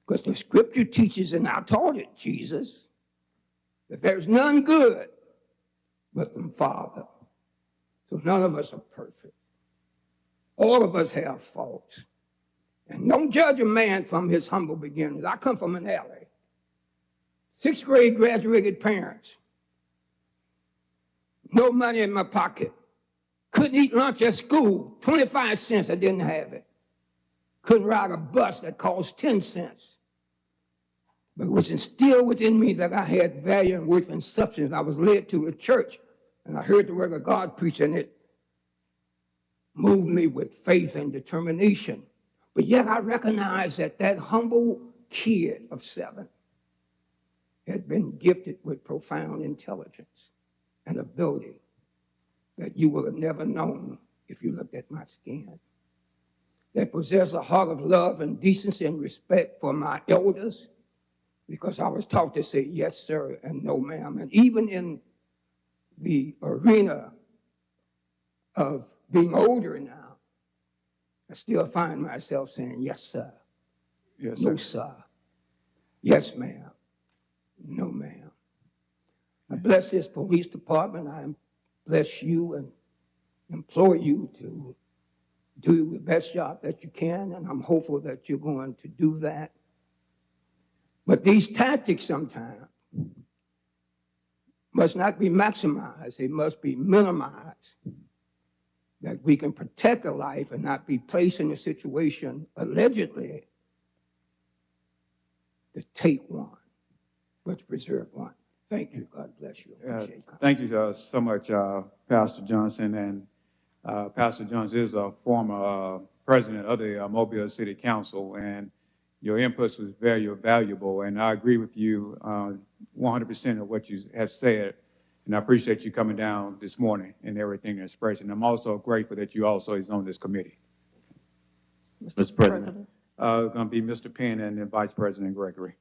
Because the scripture teaches, and I taught it, Jesus, that there's none good but the Father. So none of us are perfect. All of us have faults. And don't judge a man from his humble beginnings. I come from an alley. 6th grade graduated parents. No money in my pocket. Couldn't eat lunch at school. 25 cents, I didn't have it. Couldn't ride a bus that cost 10 cents. But it was instilled within me that I had value and worth and substance. I was led to a church, and I heard the word of God preach, and it moved me with faith and determination. But yet I recognized that that humble kid of 7 had been gifted with profound intelligence and ability that you would have never known if you looked at my skin. That possessed a heart of love and decency and respect for my elders, because I was taught to say yes, sir, and no, ma'am. And even in the arena of being older now, I still find myself saying, yes, sir. Yes, No, sir. sir. Yes, ma'am. No, ma'am. I bless this police department. I bless you and implore you to do the best job that you can, and I'm hopeful that you're going to do that. But these tactics sometimes must not be maximized. They must be minimized, that we can protect a life and not be placed in a situation, allegedly, to take one, but to preserve one. Thank you. God bless you. Appreciate it. Thank you so much, Pastor Johnson. And Pastor Johnson is a former president of the Mobile City Council, and your inputs was very valuable. And I agree with you 100% of what you have said. And I appreciate you coming down this morning and everything and expressing. I'm also grateful that you also is on this committee. Mr. President. Going to be Mr. Penn and then Vice President Gregory.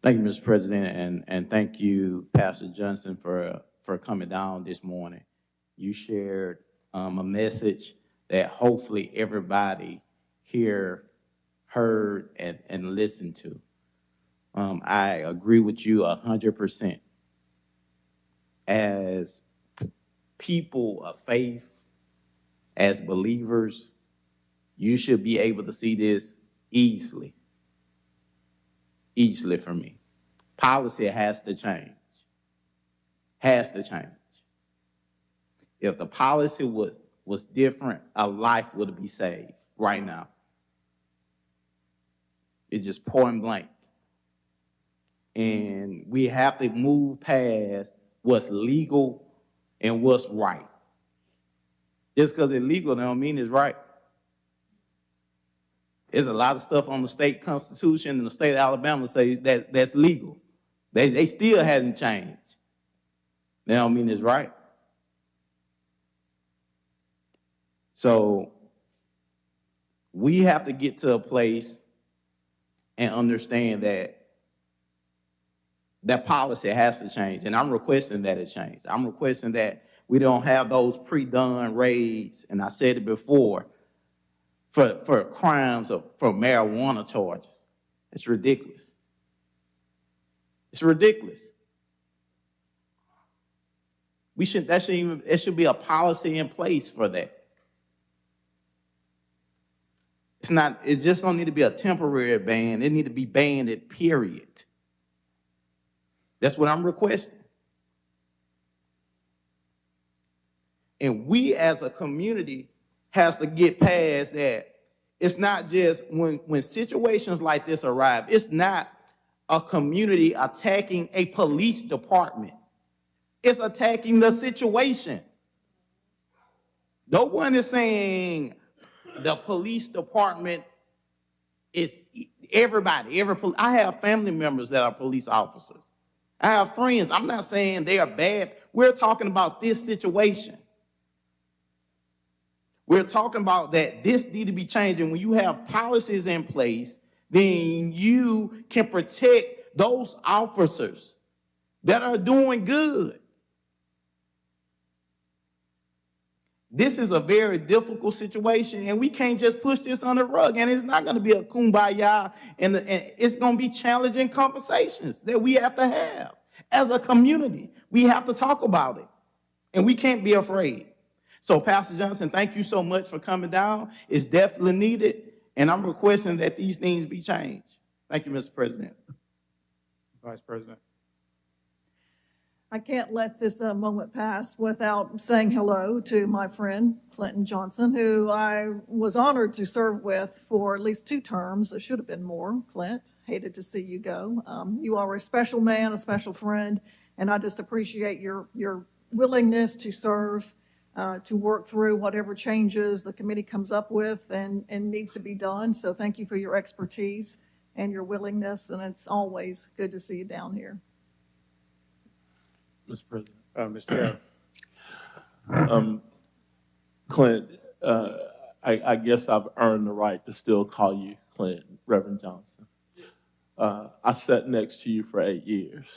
Thank you, Mr. President, and thank you, Pastor Johnson, for coming down this morning. You shared a message that hopefully everybody here heard and listened to. I agree with you 100%. As people of faith, as believers, you should be able to see this easily for me. Policy has to change. Has to change. If the policy was different, a life would be saved right now. It's just point blank. And we have to move past what's legal and what's right. Just because it's legal don't mean it's right. There's a lot of stuff on the state constitution and the state of Alabama say that that's legal. They still hasn't changed. That don't mean it's right. So we have to get to a place and understand that policy has to change. And I'm requesting that it change. I'm requesting that we don't have those pre-done raids, and I said it before, for crimes or for marijuana charges. It's ridiculous. It's ridiculous. It should be a policy in place for that. It just don't need to be a temporary ban. It need to be banned, period. That's what I'm requesting. And we as a community has to get past that. It's not just when situations like this arrive, it's not a community attacking a police department. It's attacking the situation. No one is saying the police department is everybody. I have family members that are police officers. I have friends. I'm not saying they are bad. We're talking about this situation. We're talking about that this need to be changed. And when you have policies in place, then you can protect those officers that are doing good. This is a very difficult situation, and we can't just push this on the rug. And it's not going to be a kumbaya, and it's going to be challenging conversations that we have to have as a community. We have to talk about it, and we can't be afraid. So, Pastor Johnson, thank you so much for coming down. It's definitely needed, and I'm requesting that these things be changed. Thank you, Mr. President. Vice President. I can't let this moment pass without saying hello to my friend Clinton Johnson, who I was honored to serve with for at least 2 terms. It should have been more. Clint, hated to see you go. You are a special man, a special friend, and I just appreciate your willingness to serve, to work through whatever changes the committee comes up with and needs to be done. So thank you for your expertise and your willingness, and it's always good to see you down here. Mr. President. Mr. Chair. Clint, I guess I've earned the right to still call you Clint, Reverend Johnson. I sat next to you for 8 years,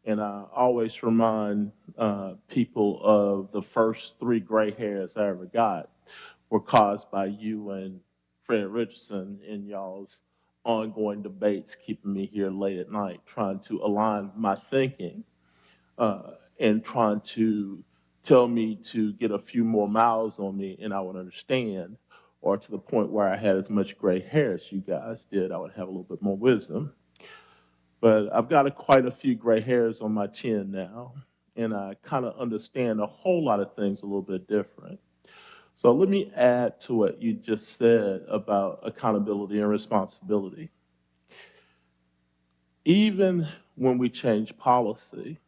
and I always remind people of the first 3 gray hairs I ever got were caused by you and Fred Richardson in y'all's ongoing debates, keeping me here late at night, trying to align my thinking and trying to tell me to get a few more miles on me and I would understand, or to the point where I had as much gray hair as you guys did, I would have a little bit more wisdom. But I've got quite a few gray hairs on my chin now, and I kind of understand a whole lot of things a little bit different. So let me add to what you just said about accountability and responsibility. Even when we change policy,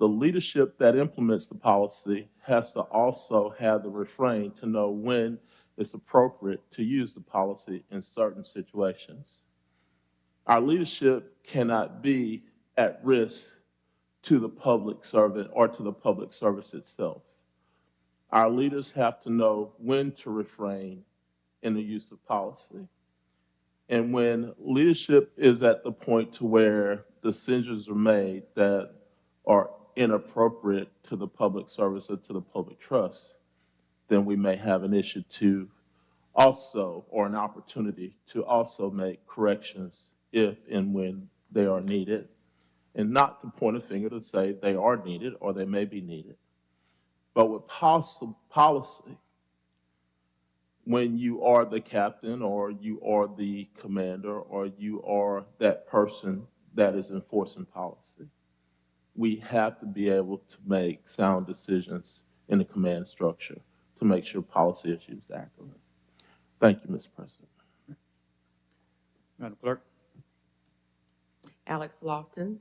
the leadership that implements the policy has to also have the refrain to know when it's appropriate to use the policy in certain situations. Our leadership cannot be at risk to the public servant or to the public service itself. Our leaders have to know when to refrain in the use of policy. And when leadership is at the point to where decisions are made that are inappropriate to the public service or to the public trust, then we may have an issue to also, or an opportunity to also make corrections if and when they are needed, and not to point a finger to say they are needed or they may be needed. But with policy, when you are the captain or you are the commander or you are that person that is enforcing policy, we have to be able to make sound decisions in the command structure to make sure policy is used accurately. Thank you, Mr. President. Madam Clerk. Alex Lofton.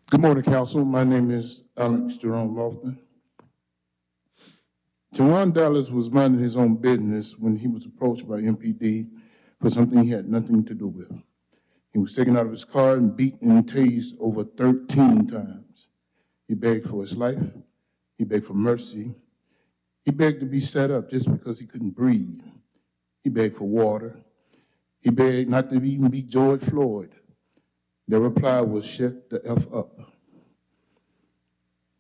Good morning, Council. My name is Alex Jerome Lofton. Jawan Dallas was minding his own business when he was approached by MPD for something he had nothing to do with. He was taken out of his car and beaten and tased over 13 times. He begged for his life. He begged for mercy. He begged to be set up just because he couldn't breathe. He begged for water. He begged not to even be George Floyd. Their reply was, shut the F up.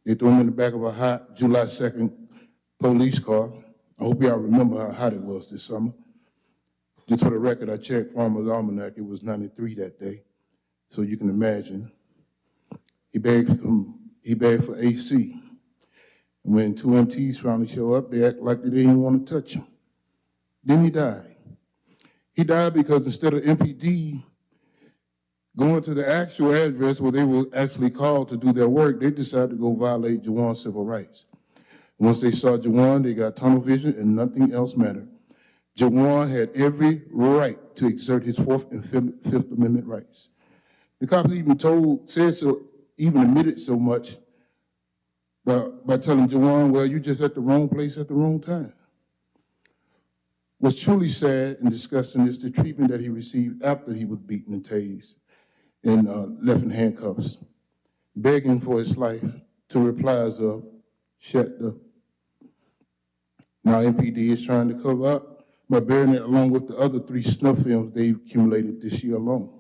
They threw him in the back of a hot July 2nd police car. I hope y'all remember how hot it was this summer. Just for the record, I checked Farmer's Almanac. It was 93 that day. So you can imagine. He begged for AC. And when 2 MTs finally show up, they act like they didn't want to touch him. Then he died. He died because instead of MPD Going to the actual address where they were actually called to do their work, they decided to go violate Jawan's civil rights. Once they saw Jawan, they got tunnel vision and nothing else mattered. Jawan had every right to exert his Fourth and Fifth Amendment rights. The cops even even admitted so much by telling Jawan, well, you just at the wrong place at the wrong time. What's truly sad and disgusting is the treatment that he received after he was beaten and tased and left in handcuffs, begging for his life to replies of, shut up. Now MPD is trying to cover up by burying it along with the other 3 snuff films they've accumulated this year alone.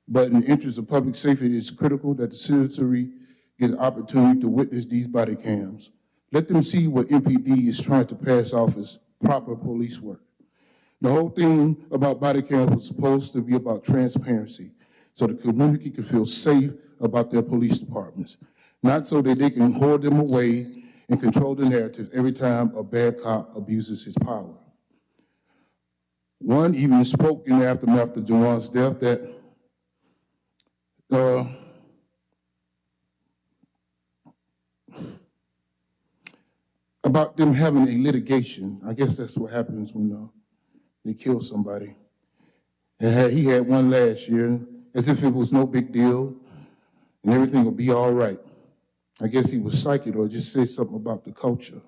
But in the interest of public safety, it is critical that the citizenry get an opportunity to witness these body cams. Let them see what MPD is trying to pass off as proper police work. The whole thing about body cams was supposed to be about transparency, so the community can feel safe about their police departments, not so that they can hoard them away and control the narrative every time a bad cop abuses his power. One even spoke in the aftermath of Jawan's death that about them having a litigation. I guess that's what happens when they kill somebody. And he had one last year, as if it was no big deal and everything will be all right. I guess he was psychic or just said something about the culture.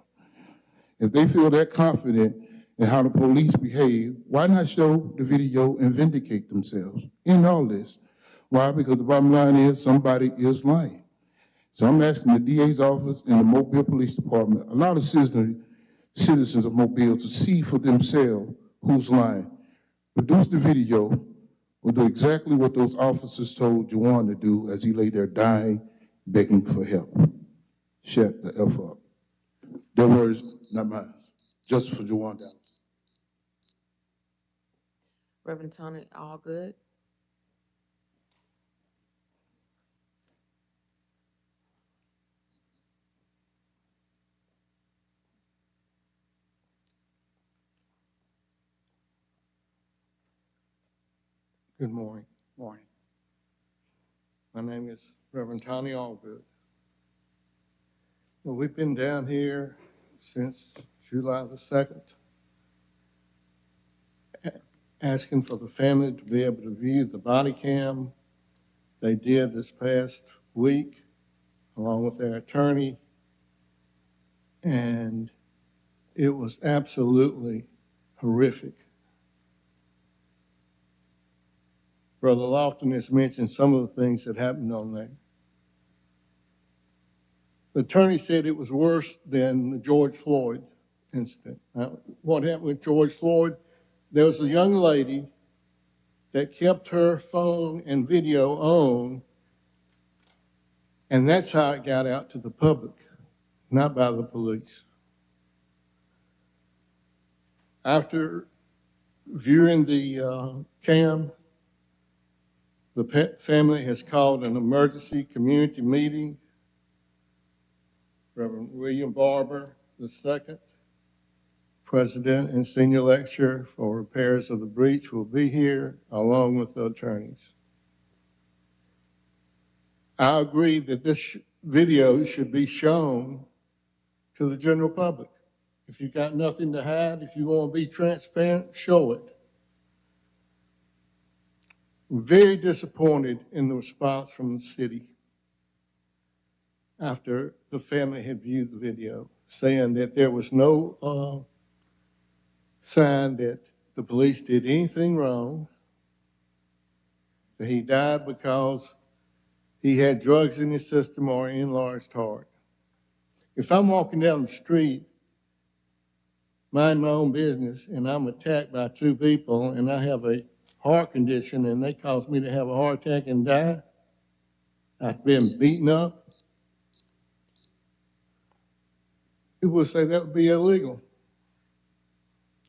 If they feel that confident in how the police behave, why not show the video and vindicate themselves in all this? Why? Because the bottom line is somebody is lying. So I'm asking the DA's office and the Mobile Police Department, a lot of citizens of Mobile to see for themselves who's lying. Produce the video or do exactly what those officers told Jawan to do as he lay there dying, begging for help. Shut the F up. Their words, not mine. Just for Jawan Dallas. Reverend Tony, all good? Good morning. Morning. My name is Reverend Tony Allgood. Well, we've been down here since July the 2nd, asking for the family to be able to view the body cam. They did this past week, along with their attorney, and it was absolutely horrific. Brother Lofton has mentioned some of the things that happened on there. The attorney said it was worse than the George Floyd incident. Now, what happened with George Floyd? There was a young lady that kept her phone and video on, and that's how it got out to the public, not by the police. After viewing the cam, the family has called an emergency community meeting. Reverend William Barber II, President and Senior Lecturer for Repairs of the Breach, will be here along with the attorneys. I agree that this video should be shown to the general public. If you've got nothing to hide, if you want to be transparent, show it. Very disappointed in the response from the city after the family had viewed the video, saying that there was no sign that the police did anything wrong, that he died because he had drugs in his system or an enlarged heart. If I'm walking down the street, mind my own business, and I'm attacked by 2 people and I have a heart condition and they cause me to have a heart attack and die, I've been beaten up, people would say that would be illegal.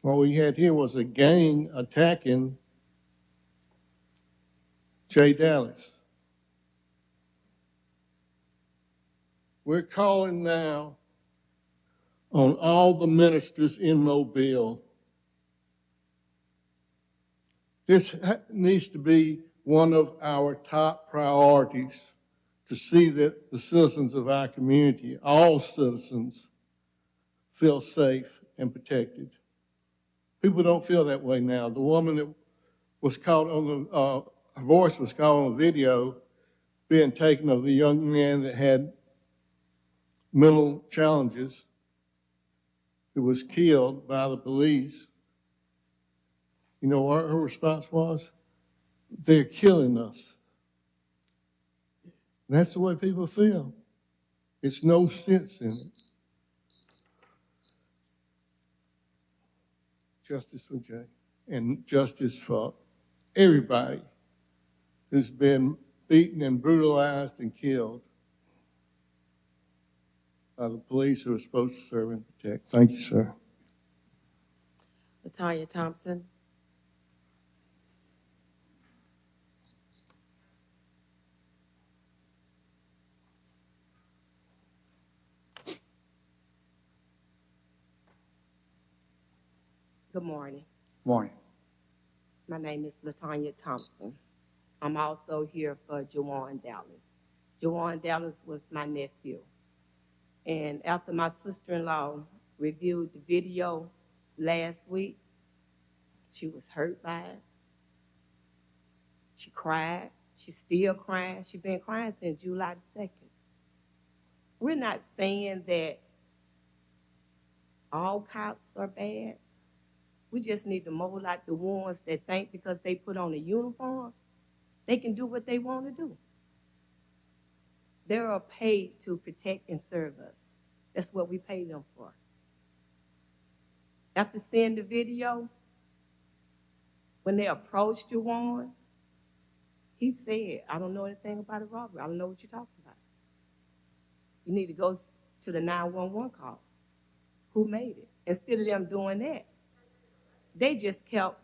What we had here was a gang attacking Jay Dallas. We're calling now on all the ministers in Mobile. This needs to be one of our top priorities to see that the citizens of our community, all citizens, feel safe and protected. People don't feel that way now. The woman that was caught on the, her voice was caught on video being taken of the young man that had mental challenges, who was killed by the police. You know what her response was? They're killing us. And that's the way people feel. It's no sense in it. Justice for Jay, and justice for everybody who's been beaten and brutalized and killed by the police who are supposed to serve and protect. Thank you, sir. Latanya Thompson. Good morning. Morning. My name is Latanya Thompson. I'm also here for Jawan Dallas. Jawan Dallas was my nephew. And after my sister-in-law reviewed the video last week, she was hurt by it. She cried. She's still crying. She's been crying since July the 2nd. We're not saying that all cops are bad. We just need to mold out the ones that think because they put on a uniform, they can do what they want to do. They are paid to protect and serve us. That's what we pay them for. After seeing the video, when they approached Jawan, he said, I don't know anything about a robbery. I don't know what you're talking about. You need to go to the 911 call. Who made it? Instead of them doing that, they just kept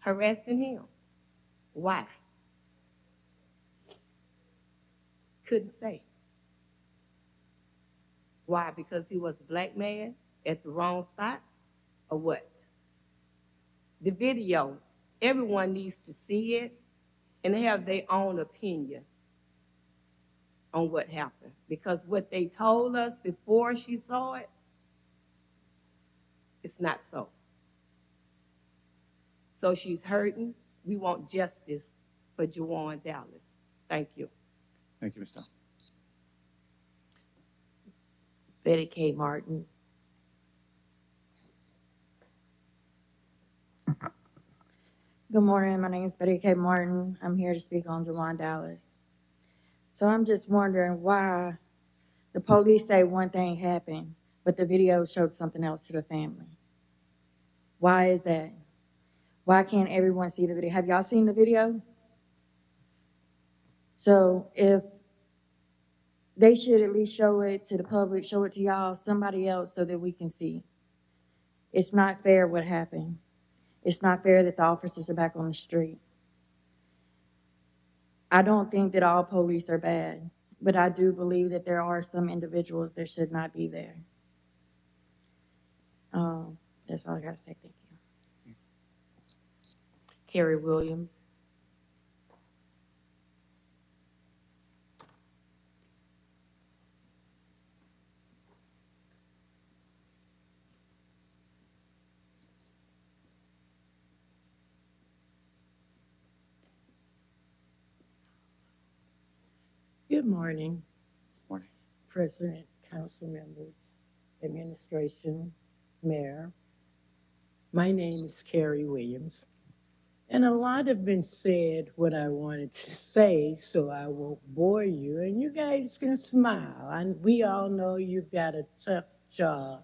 harassing him. Why? Couldn't say. Why? Because he was a black man at the wrong spot? Or what? The video, everyone needs to see it and have their own opinion on what happened. Because what they told us before she saw it, it's not so. So she's hurting. We want justice for Jawan Dallas. Thank you. Thank you, Ms. Thompson. Betty K. Martin. Good morning. My name is Betty K. Martin. I'm here to speak on Jawan Dallas. So I'm just wondering why the police say one thing happened, but the video showed something else to the family. Why is that? Why can't everyone see the video? Have y'all seen the video? So if they should at least show it to the public, show it to y'all, somebody else, so that we can see. It's not fair what happened. It's not fair that the officers are back on the street. I don't think that all police are bad, but I do believe that there are some individuals that should not be there. That's all I got to say. Thank you. Carrie Williams. Good morning. Morning. President, council members, administration, mayor. My name is Carrie Williams, and a lot have been said what I wanted to say, so I won't bore you, and you guys can smile. And we all know you've got a tough job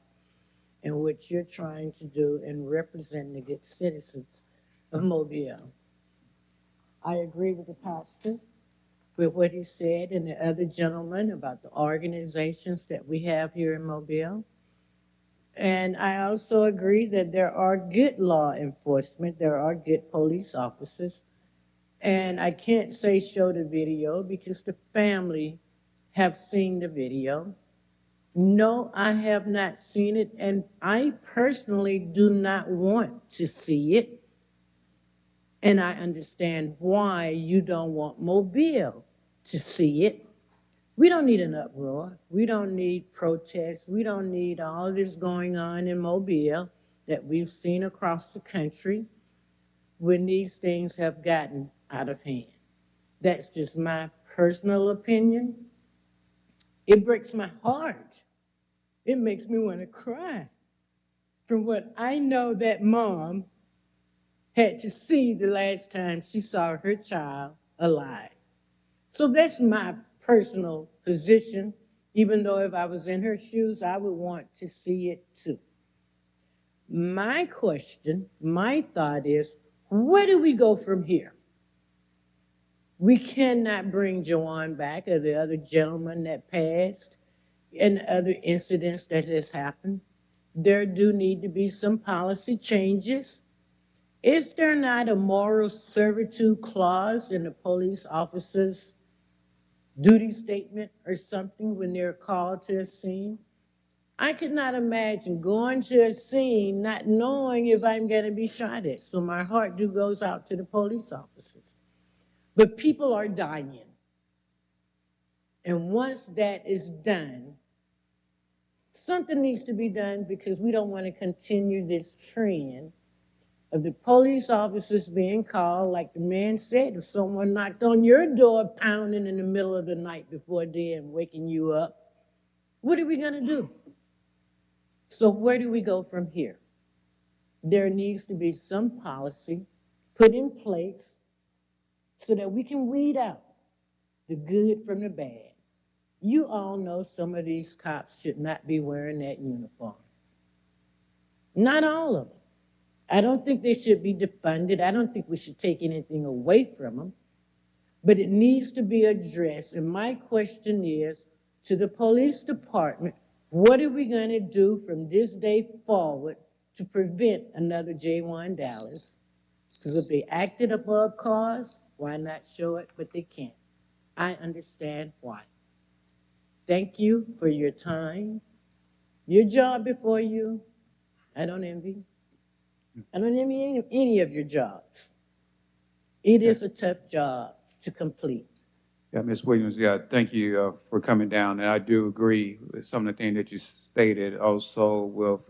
in what you're trying to do in representing the good citizens of Mobile. I agree with the pastor, with what he said and the other gentleman about the organizations that we have here in Mobile. And I also agree that there are good law enforcement, there are good police officers. And I can't say show the video because the family have seen the video. No, I have not seen it, and I personally do not want to see it. And I understand why you don't want Mobile to see it. We don't need an uproar. We don't need protests. We don't need all this going on in Mobile that we've seen across the country when these things have gotten out of hand. That's just my personal opinion. It breaks my heart. It makes me want to cry from what I know that mom had to see the last time she saw her child alive. So that's my personal position, even though if I was in her shoes, I would want to see it too. My question, my thought is, where do we go from here? We cannot bring Jawan back or the other gentleman that passed and other incidents that has happened. There do need to be some policy changes. Is there not a moral servitude clause in the police officer's duty statement or something when they're called to a scene? I could not imagine going to a scene not knowing if I'm going to be shot at. So my heart goes out to the police officers. But people are dying. And once that is done, something needs to be done because we don't want to continue this trend of the police officers being called, like the man said, if someone knocked on your door pounding in the middle of the night before day and waking you up, what are we going to do? So where do we go from here? There needs to be some policy put in place so that we can weed out the good from the bad. You all know some of these cops should not be wearing that uniform. Not all of them. I don't think they should be defunded. I don't think we should take anything away from them. But it needs to be addressed. And my question is to the police department, what are we going to do from this day forward to prevent another J1 Dallas? Because if they acted above cause, why not show it? But they can't. I understand why. Thank you for your time. Your job before you, I don't envy. I don't envy any of your jobs. It is a tough job to complete. Yeah, Ms. Williams, yeah, thank you for coming down. And I do agree with some of the things that you stated, also with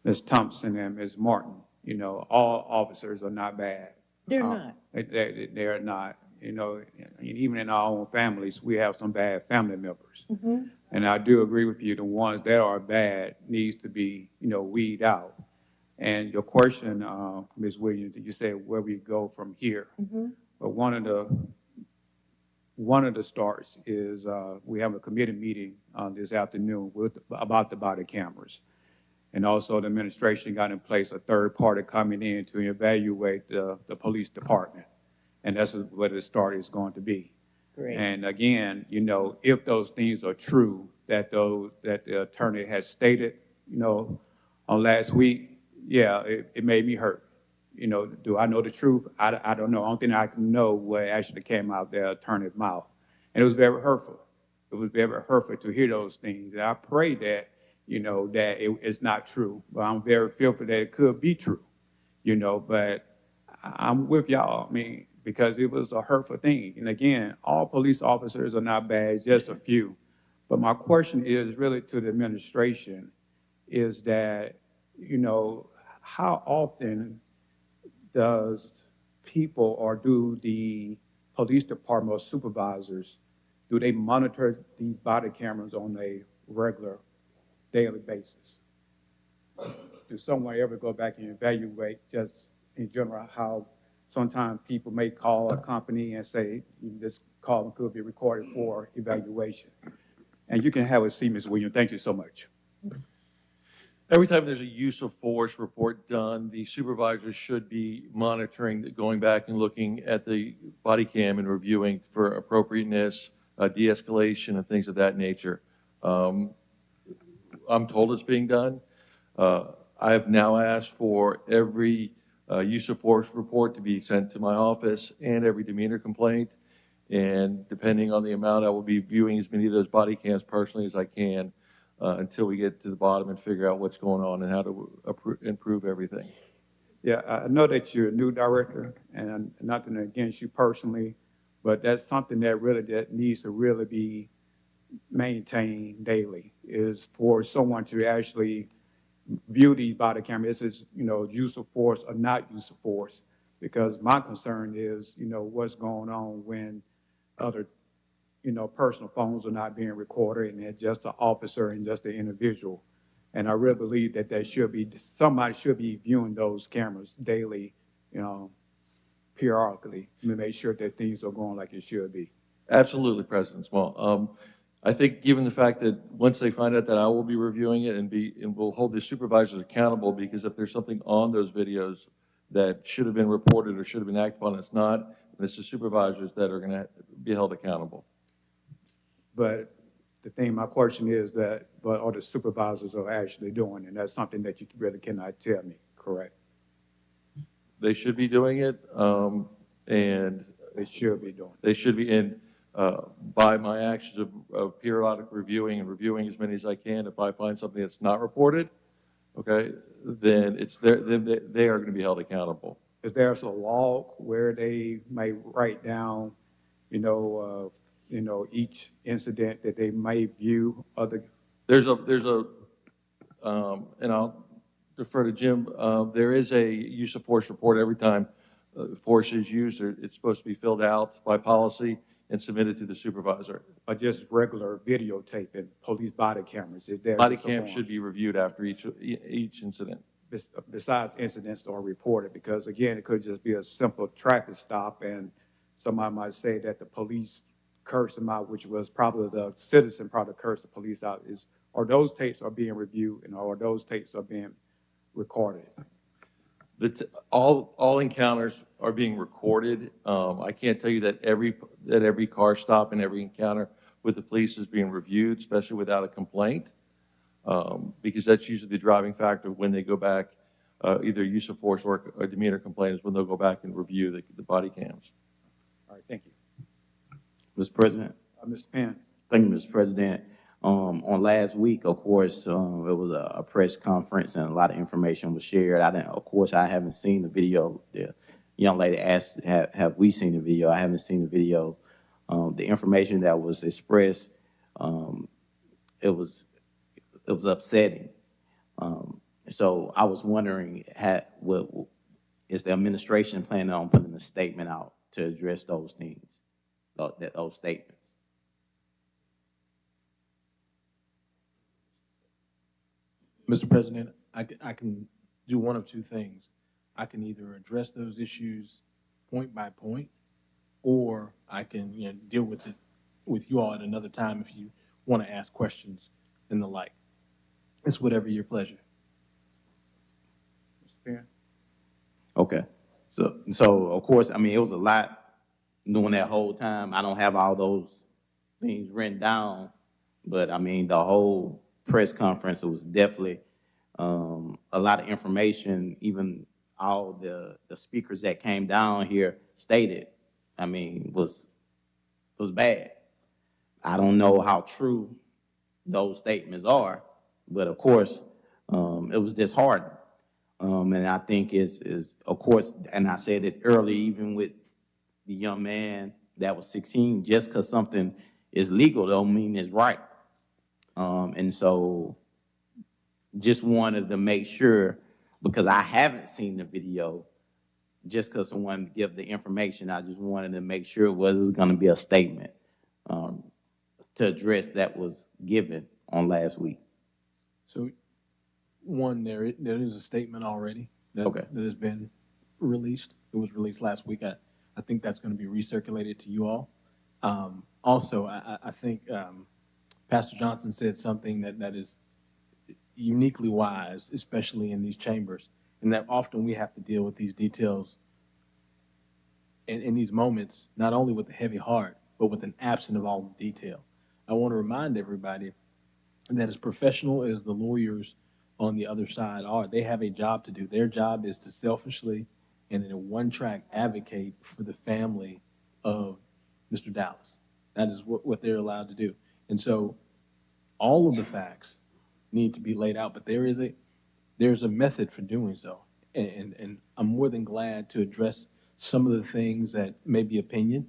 Ms. Thompson and Ms. Martin. You know, all officers are not bad. They're not. They're not. You know, even in our own families, we have some bad family members. Mm-hmm. And I do agree with you, the ones that are bad needs to be, weed out. And your question, Ms. Williams, you said where we go from here. Mm-hmm. But one of the starts is we have a committee meeting this afternoon about the body cameras. And also the administration got in place a third party coming in to evaluate the police department. And that's what the start is going to be. Great. And again, if those things are true, that the attorney has stated, on last week, yeah, it made me hurt. Do I know the truth? I don't know. Only thing I can know what actually came out their attorney's mouth. And it was very hurtful. It was very hurtful to hear those things. And I pray that, that it's not true. But I'm very fearful that it could be true, but I'm with y'all. I mean, because it was a hurtful thing. And again, all police officers are not bad, just a few. But my question is really to the administration is that, how often does people or do the police department or supervisors, do they monitor these body cameras on a regular, daily basis? Do someone ever go back and evaluate just in general how sometimes people may call a company and say this call could be recorded for evaluation? And you can have a seat, Ms. Williams. Thank you so much. Every time there's a use of force report done, the supervisors should be monitoring, going back and looking at the body cam and reviewing for appropriateness, de-escalation, and things of that nature. I'm told it's being done. I have now asked for every use of force report to be sent to my office and every demeanor complaint. And depending on the amount, I will be viewing as many of those body cams personally as I can until we get to the bottom and figure out what's going on and how to improve everything. Yeah, I know that you're a new director, and nothing against you personally, but that's something that needs to really be maintained daily, is for someone to actually view these body cameras as, use of force or not use of force. Because my concern is, what's going on when other, personal phones are not being recorded and it's just an officer and just an individual. And I really believe that somebody should be viewing those cameras daily, you know, periodically, to make sure that things are going like it should be. Absolutely, President Small. I think given the fact that once they find out that I will be reviewing it and will hold the supervisors accountable, because if there's something on those videos that should have been reported or should have been acted upon, it's not, and it's the supervisors that are going to be held accountable. But my question is that, what are the supervisors are actually doing? And that's something that you really cannot tell me, correct? They should be doing it, and They should be doing it. they should be in, by my actions of periodic reviewing and reviewing as many as I can. If I find something that's not reported, okay, then then they are going to be held accountable. Is there a log where they may write down, each incident that they may view other? There's a, and I'll defer to Jim. There is a use of force report every time force is used. It's supposed to be filled out by policy and submitted to the supervisor. Or just regular videotaping, police body cameras? Is there Body just a cam form? should be reviewed after each incident. Besides incidents that are reported, because again, it could just be a simple traffic stop and somebody might say that the police cursed them out, which was probably the citizen probably cursed the police out. Are those tapes are being reviewed and are those tapes are being recorded? All encounters are being recorded. I can't tell you that every car stop and every encounter with the police is being reviewed, especially without a complaint, because that's usually the driving factor when they go back, either use of force or a demeanor complaint is when they'll go back and review the body cams. All right, thank you. Mr. President. Mr. Penn. Thank you, Mr. President. On last week, of course, it was a press conference and a lot of information was shared. I haven't seen the video. The young lady asked, have we seen the video? I haven't seen the video. The information that was expressed, it was upsetting. So I was wondering, is the administration planning on putting a statement out to address those things, those statements? Mr. President, I can do one of two things. I can either address those issues point by point, or I can deal with it with you all at another time if you want to ask questions and the like. It's whatever your pleasure. Mr. Penn. Okay. So of course, it was a lot during that whole time. I don't have all those things written down, but the whole press conference, it was definitely a lot of information. Even all the speakers that came down here stated, was bad. I don't know how true those statements are, but of course, it was disheartening. And I think is of course, and I said it early, even with the young man that was 16, just because something is legal don't mean it's right. And so just wanted to make sure, because I haven't seen the video, just because someone give the information, I just wanted to make sure it was going to be a statement to address that was given on last week. So, one, there is a statement already that has been released. It was released last week. I think that's going to be recirculated to you all. Also, I think Pastor Johnson said something that is uniquely wise, especially in these chambers, and that often we have to deal with these details in these moments, not only with a heavy heart, but with an absence of all detail. I want to remind everybody that as professional as the lawyers on the other side are, they have a job to do. Their job is to selfishly and in a one-track advocate for the family of Mr. Dallas. That is what they're allowed to do. And so all of the facts need to be laid out, but there's a method for doing so. and I'm more than glad to address some of the things that may be opinion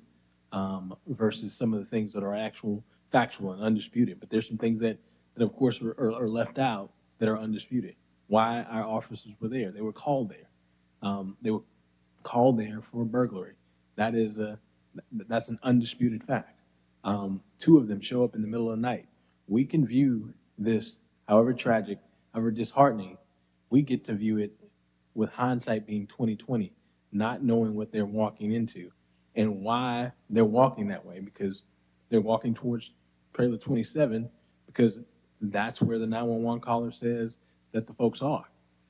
versus some of the things that are actual factual and undisputed. But there's some things that of course, are left out that are undisputed. Why our officers were there. They were called there. They were called there for a burglary. That's an undisputed fact. Two of them show up in the middle of the night. We can view this, however tragic, however disheartening, we get to view it with hindsight being 20/20, not knowing what they're walking into and why they're walking that way, because they're walking towards trailer 27 because that's where the 911 caller says that the folks are.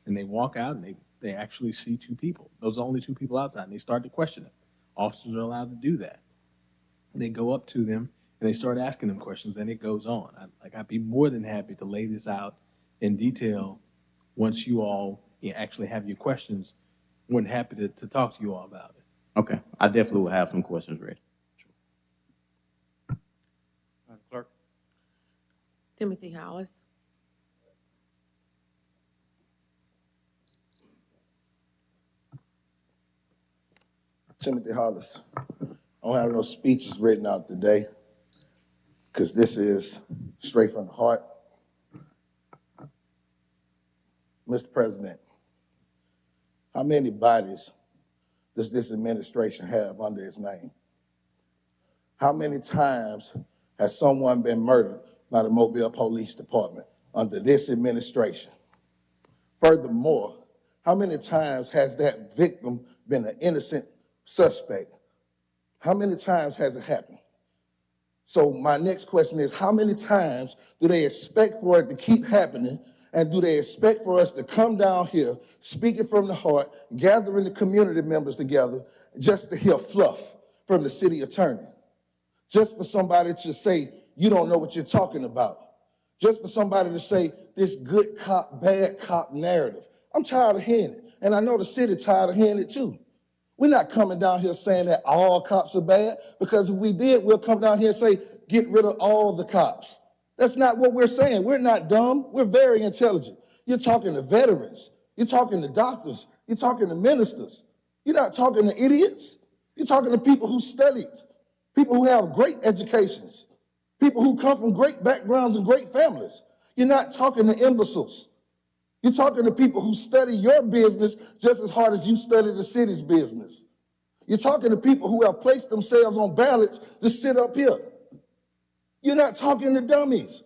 And they walk out and they actually see two people. Those are the only two people outside, and they start to question them. Officers are allowed to do that. And they go up to them and they start asking them questions, and it goes on. I'd be more than happy to lay this out in detail once you all actually have your questions. More than happy to talk to you all about it. Okay, I definitely will have some questions ready. Clerk. Timothy Hollis. Timothy Hollis. I don't have no speeches written out today because this is straight from the heart. Mr. President, how many bodies does this administration have under its name? How many times has someone been murdered by the Mobile Police Department under this administration? Furthermore, how many times has that victim been an innocent suspect? How many times has it happened? So my next question is, how many times do they expect for it to keep happening? And do they expect for us to come down here, speaking from the heart, gathering the community members together, just to hear fluff from the city attorney? Just for somebody to say, you don't know what you're talking about. Just for somebody to say this good cop, bad cop narrative. I'm tired of hearing it. And I know the city tired of hearing it too. We're not coming down here saying that all cops are bad, because if we did, we'll come down here and say, get rid of all the cops. That's not what we're saying. We're not dumb. We're very intelligent. You're talking to veterans. You're talking to doctors. You're talking to ministers. You're not talking to idiots. You're talking to people who studied, people who have great educations, people who come from great backgrounds and great families. You're not talking to imbeciles. You're talking to people who study your business just as hard as you study the city's business. You're talking to people who have placed themselves on ballots to sit up here. You're not talking to dummies.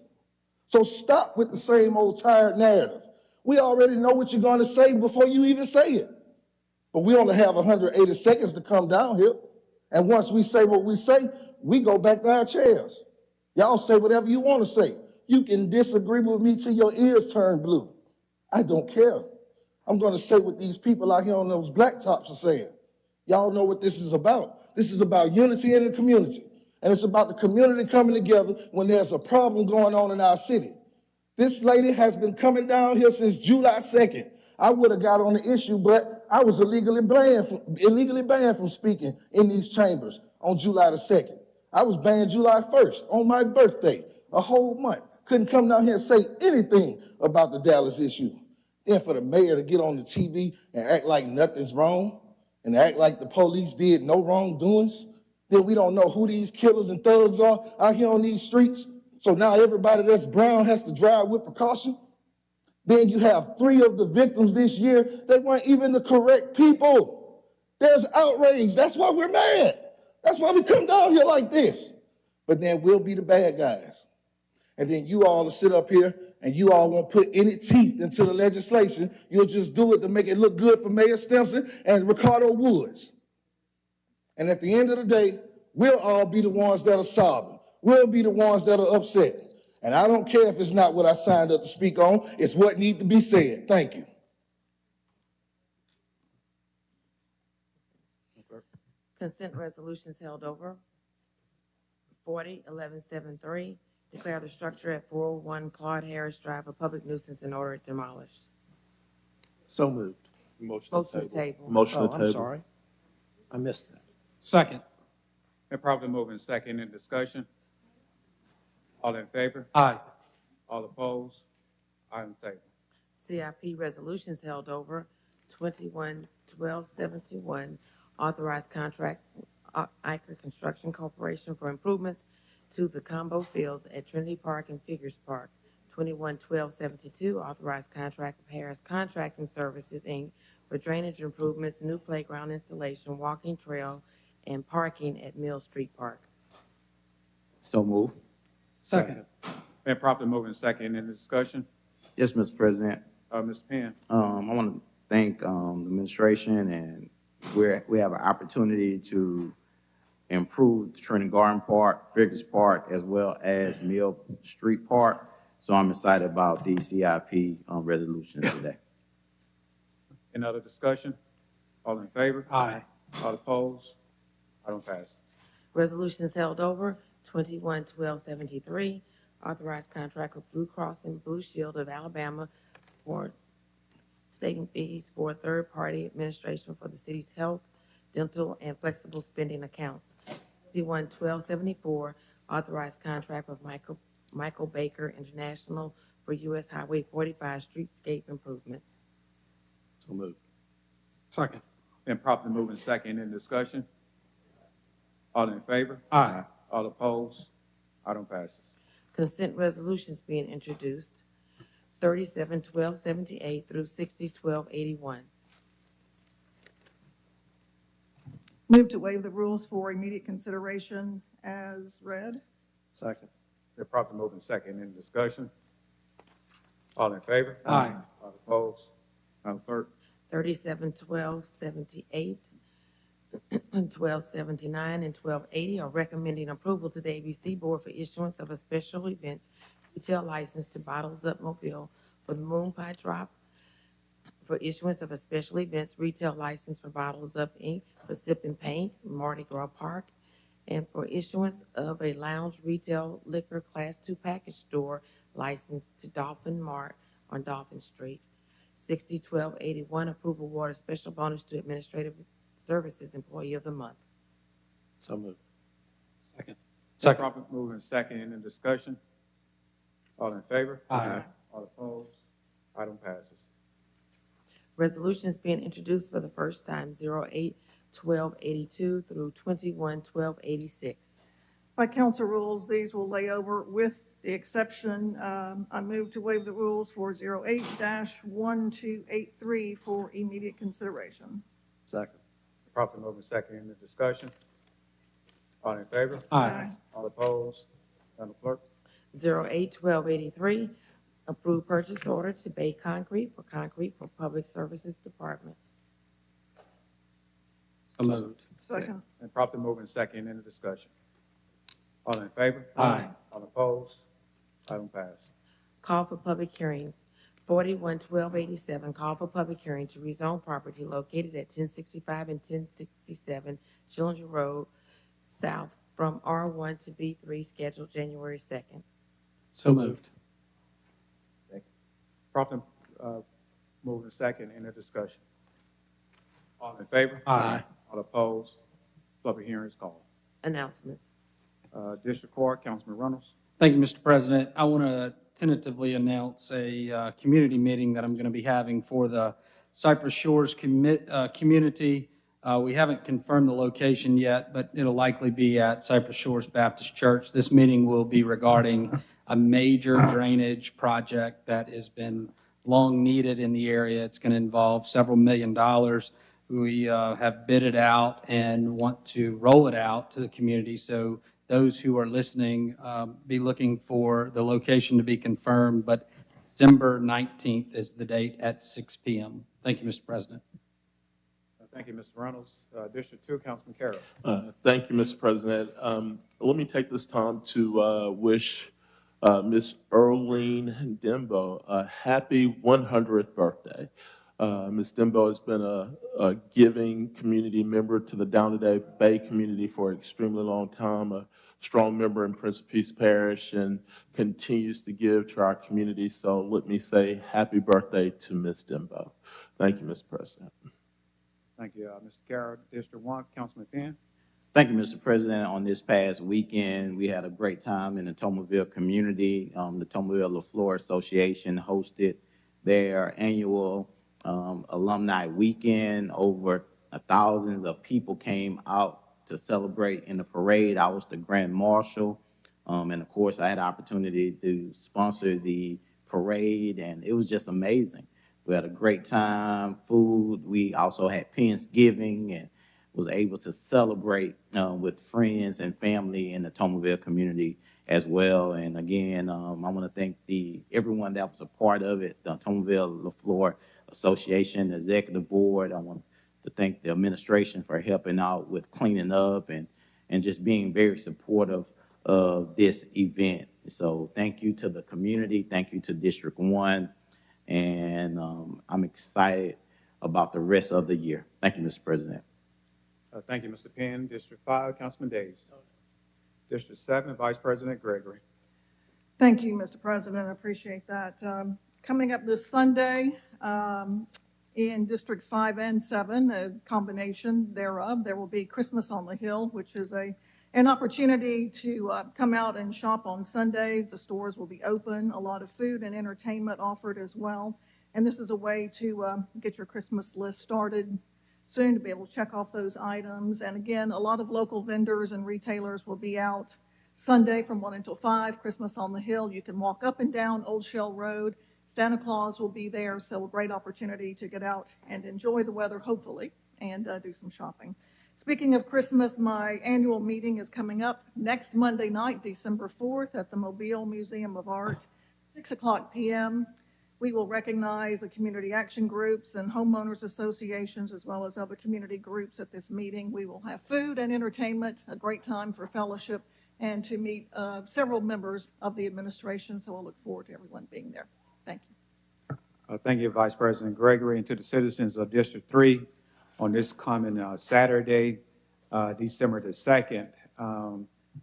So stop with the same old tired narrative. We already know what you're going to say before you even say it. But we only have 180 seconds to come down here. And once we say what we say, we go back to our chairs. Y'all say whatever you want to say. You can disagree with me till your ears turn blue. I don't care. I'm going to say what these people out here on those blacktops are saying. Y'all know what this is about. This is about unity in the community. And it's about the community coming together when there's a problem going on in our city. This lady has been coming down here since July 2nd. I would have got on the issue, but I was illegally banned from speaking in these chambers on July the 2nd. I was banned July 1st on my birthday, a whole month. Couldn't come down here and say anything about the Dallas issue. Then for the mayor to get on the TV and act like nothing's wrong and act like the police did no wrongdoings, then we don't know who these killers and thugs are out here on these streets. So now everybody that's brown has to drive with precaution. Then you have 3 of the victims this year. They weren't even the correct people. There's outrage. That's why we're mad. That's why we come down here like this. But then we'll be the bad guys. And then you all will sit up here and you all won't put any teeth into the legislation. You'll just do it to make it look good for Mayor Stimson and Ricardo Woods. And at the end of the day, we'll all be the ones that are sobbing. We'll be the ones that are upset. And I don't care if it's not what I signed up to speak on. It's what needs to be said. Thank you. Consent resolutions held over. 40-1173, declare the structure at 401 Claude Harris Drive a public nuisance and order it demolished. So moved. Motion to table. Motion to table. I'm sorry. I missed that. Second. Been properly moved and second in discussion. All in favor? Aye. All opposed? Item table. CIP resolutions held over. 21-1271, authorized contracts, Iker Construction Corporation for improvements to the combo fields at Trinity Park and Figures Park. 21-1272, authorized contract with Harris Contracting Services, Inc. for drainage improvements, new playground installation, walking trail, and parking at Mill Street Park. So move. Second. Been properly moved and second. Any discussion? Yes, Mr. President. Mr. Penn. I want to thank the administration, and we have an opportunity to improve Trinity Garden Park, Figures Park, as well as Mill Street Park. So I'm excited about these CIP resolutions today. Any other discussion? All in favor? Aye. All opposed? Item passes. Resolutions held over. 21-1273, authorized contract with Blue Cross and Blue Shield of Alabama for stating fees for third-party administration for the city's health, dental, and flexible spending accounts. 21-1274, authorized contract with Michael Baker International for U.S. Highway 45 streetscape improvements. So moved. Second. Been properly moved and second. Any discussion? All in favor? Aye. All opposed? Item passes. Consent resolutions being introduced. 37-1278 through 60-1281. Move to waive the rules for immediate consideration as read. Second. Been properly moved and second. Any discussion? All in favor? Aye. All opposed? Madam Clerk. 37-1278, 1279, and 1280 are recommending approval to the ABC Board for issuance of a special events retail license to Bottles Up Mobile for the Moon Pie Drop, for issuance of a special events retail license for Bottles Up Inc. for Sip and Paint, Mardi Gras Park, and for issuance of a lounge retail liquor Class II package store license to Dolphin Mart on Dolphin Street. 60-1281, approval award a special bonus to Administrative Services Employee of the Month. So moved. Second. Second. Properly moved and second. Any discussion? All in favor? Aye. All opposed? Item passes. Resolutions being introduced for the first time, 08-1282 through 21-1286. By council rules, these will lay over with the exception, I move to waive the rules for 08-1283 for immediate consideration. Second. Properly moved and second. Any discussion? All in favor? Aye. All opposed? Madam Clerk. 08-1283, approved purchase order to Bay Concrete for Public Services Department. So moved. Second. And properly moved and second. Any discussion? All in favor? Aye. All opposed? Item passed. Call for public hearings. 41-1287, call for public hearing to rezone property located at 1065 and 1067 Schillinger Road South from R1 to B3, scheduled January 2nd. So moved. Second. Properly moved and second. Any discussion? All in favor? Aye. All opposed? Public hearing is called. Announcements. District Court, Councilman Reynolds. Thank you, Mr. President. I want to tentatively announce a community meeting that I'm going to be having for the Cypress Shores community. We haven't confirmed the location yet, but it'll likely be at Cypress Shores Baptist Church. This meeting will be regarding a major drainage project that has been long needed in the area. It's going to involve several $1 million. We have bid it out and want to roll it out to the community. So those who are listening, be looking for the location to be confirmed, but December 19th is the date at 6 p.m. Thank you, Mr. President. Thank you, Mr. Reynolds. District 2, Councilman Carroll. Thank you, Mr. President. Let me take this time to wish Miss Earlene Dembo a happy 100th birthday. Ms. Dembo has been a giving community member to the Down-to-Day Bay community for an extremely long time, a strong member in Prince of Peace Parish, and continues to give to our community. So let me say happy birthday to Ms. Dembo. Thank you, Mr. President. Thank you, Mr. Carroll. District 1, Councilman Penn. Thank you, Mr. President. On this past weekend, we had a great time in the Tomaville community. The Tomaville LaFleur Association hosted their annual alumni weekend. Over thousands of people came out to celebrate in the parade. I was the grand marshal. And of course, I had the opportunity to sponsor the parade, and it was just amazing. We had a great time, food. We also had Thanksgiving and was able to celebrate with friends and family in the Tomerville community as well. And again, I want to thank everyone that was a part of it, the Tomerville LaFleur Association, the executive board. I want to thank the administration for helping out with cleaning up and just being very supportive of this event. So thank you to the community. Thank you to District 1. And I'm excited about the rest of the year. Thank you, Mr. President. Thank you, Mr. Penn. District 5, Councilman Days. District 7, Vice President Gregory. Thank you, Mr. President. I appreciate that. Coming up this Sunday, in Districts 5 and 7, a combination thereof, there will be Christmas on the Hill, which is an opportunity to come out and shop on Sundays. The stores will be open, a lot of food and entertainment offered as well. And this is a way to get your Christmas list started soon, to be able to check off those items. And again, a lot of local vendors and retailers will be out Sunday from 1 until 5, Christmas on the Hill. You can walk up and down Old Shell Road. Santa Claus will be there, so a great opportunity to get out and enjoy the weather, hopefully, and do some shopping. Speaking of Christmas, my annual meeting is coming up next Monday night, December 4th, at the Mobile Museum of Art, 6 o'clock p.m. We will recognize the community action groups and homeowners associations, as well as other community groups at this meeting. We will have food and entertainment, a great time for fellowship, and to meet several members of the administration, so I look forward to everyone being there. Thank you. Thank you, Vice President Gregory, and to the citizens of District 3 on this coming Saturday, December the 2nd.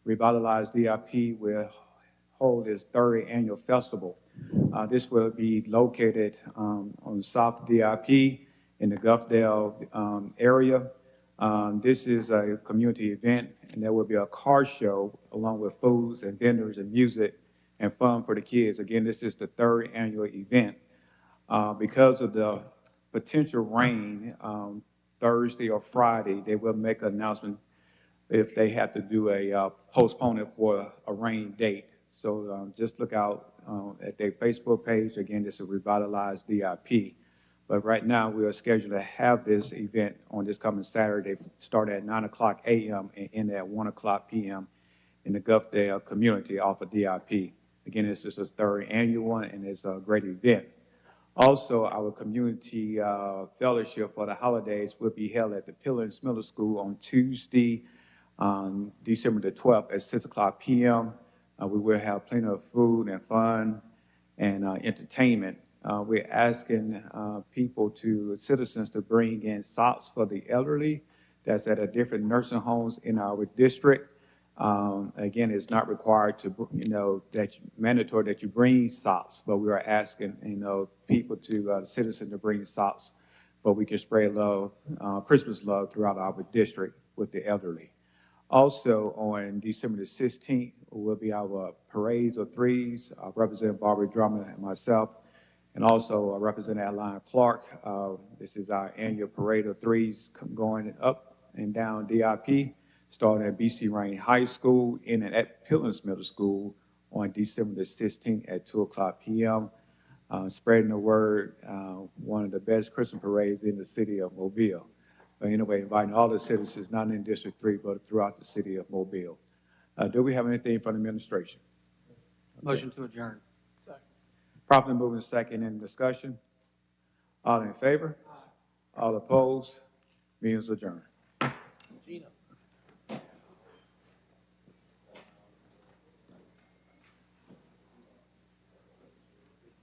Revitalized DIP will hold its third annual festival. This will be located on South DIP in the Gulfdale area. This is a community event, and there will be a car show along with foods and vendors and music and fun for the kids. Again, this is the third annual event. Because of the potential rain Thursday or Friday, they will make an announcement if they have to do a postponement for a rain date. So just look out at their Facebook page. Again, this is Revitalized DIP. But right now, we are scheduled to have this event on this coming Saturday, start at 9 o'clock a.m. and end at 1 o'clock p.m. in the Gulfdale community off of DIP. Again, this is the third annual one, and it's a great event. Also, our community fellowship for the holidays will be held at the Pillars Middle School on Tuesday, December the 12th at 6 o'clock p.m. We will have plenty of food and fun and entertainment. We're asking citizens to bring in socks for the elderly that's at a different nursing homes in our district. Again, it's not required to, mandatory that you bring socks, but we are asking, citizens to bring socks, but we can spread love, Christmas love throughout our district with the elderly. Also, on December the 16th, will be our parades of threes, Representative Barbara Drummond and myself, and also Representative Adeline Clark. This is our annual parade of threes going up and down DIP, starting at BC Rain High School and at Pillars Middle School on December the 16th at 2 o'clock p.m. Spreading the word, one of the best Christmas parades in the city of Mobile. But anyway, inviting all the citizens, not in District 3, but throughout the city of Mobile. Do we have anything from the administration? Motion to adjourn. Properly moving second in discussion. All in favor? All opposed? Meeting is adjourned.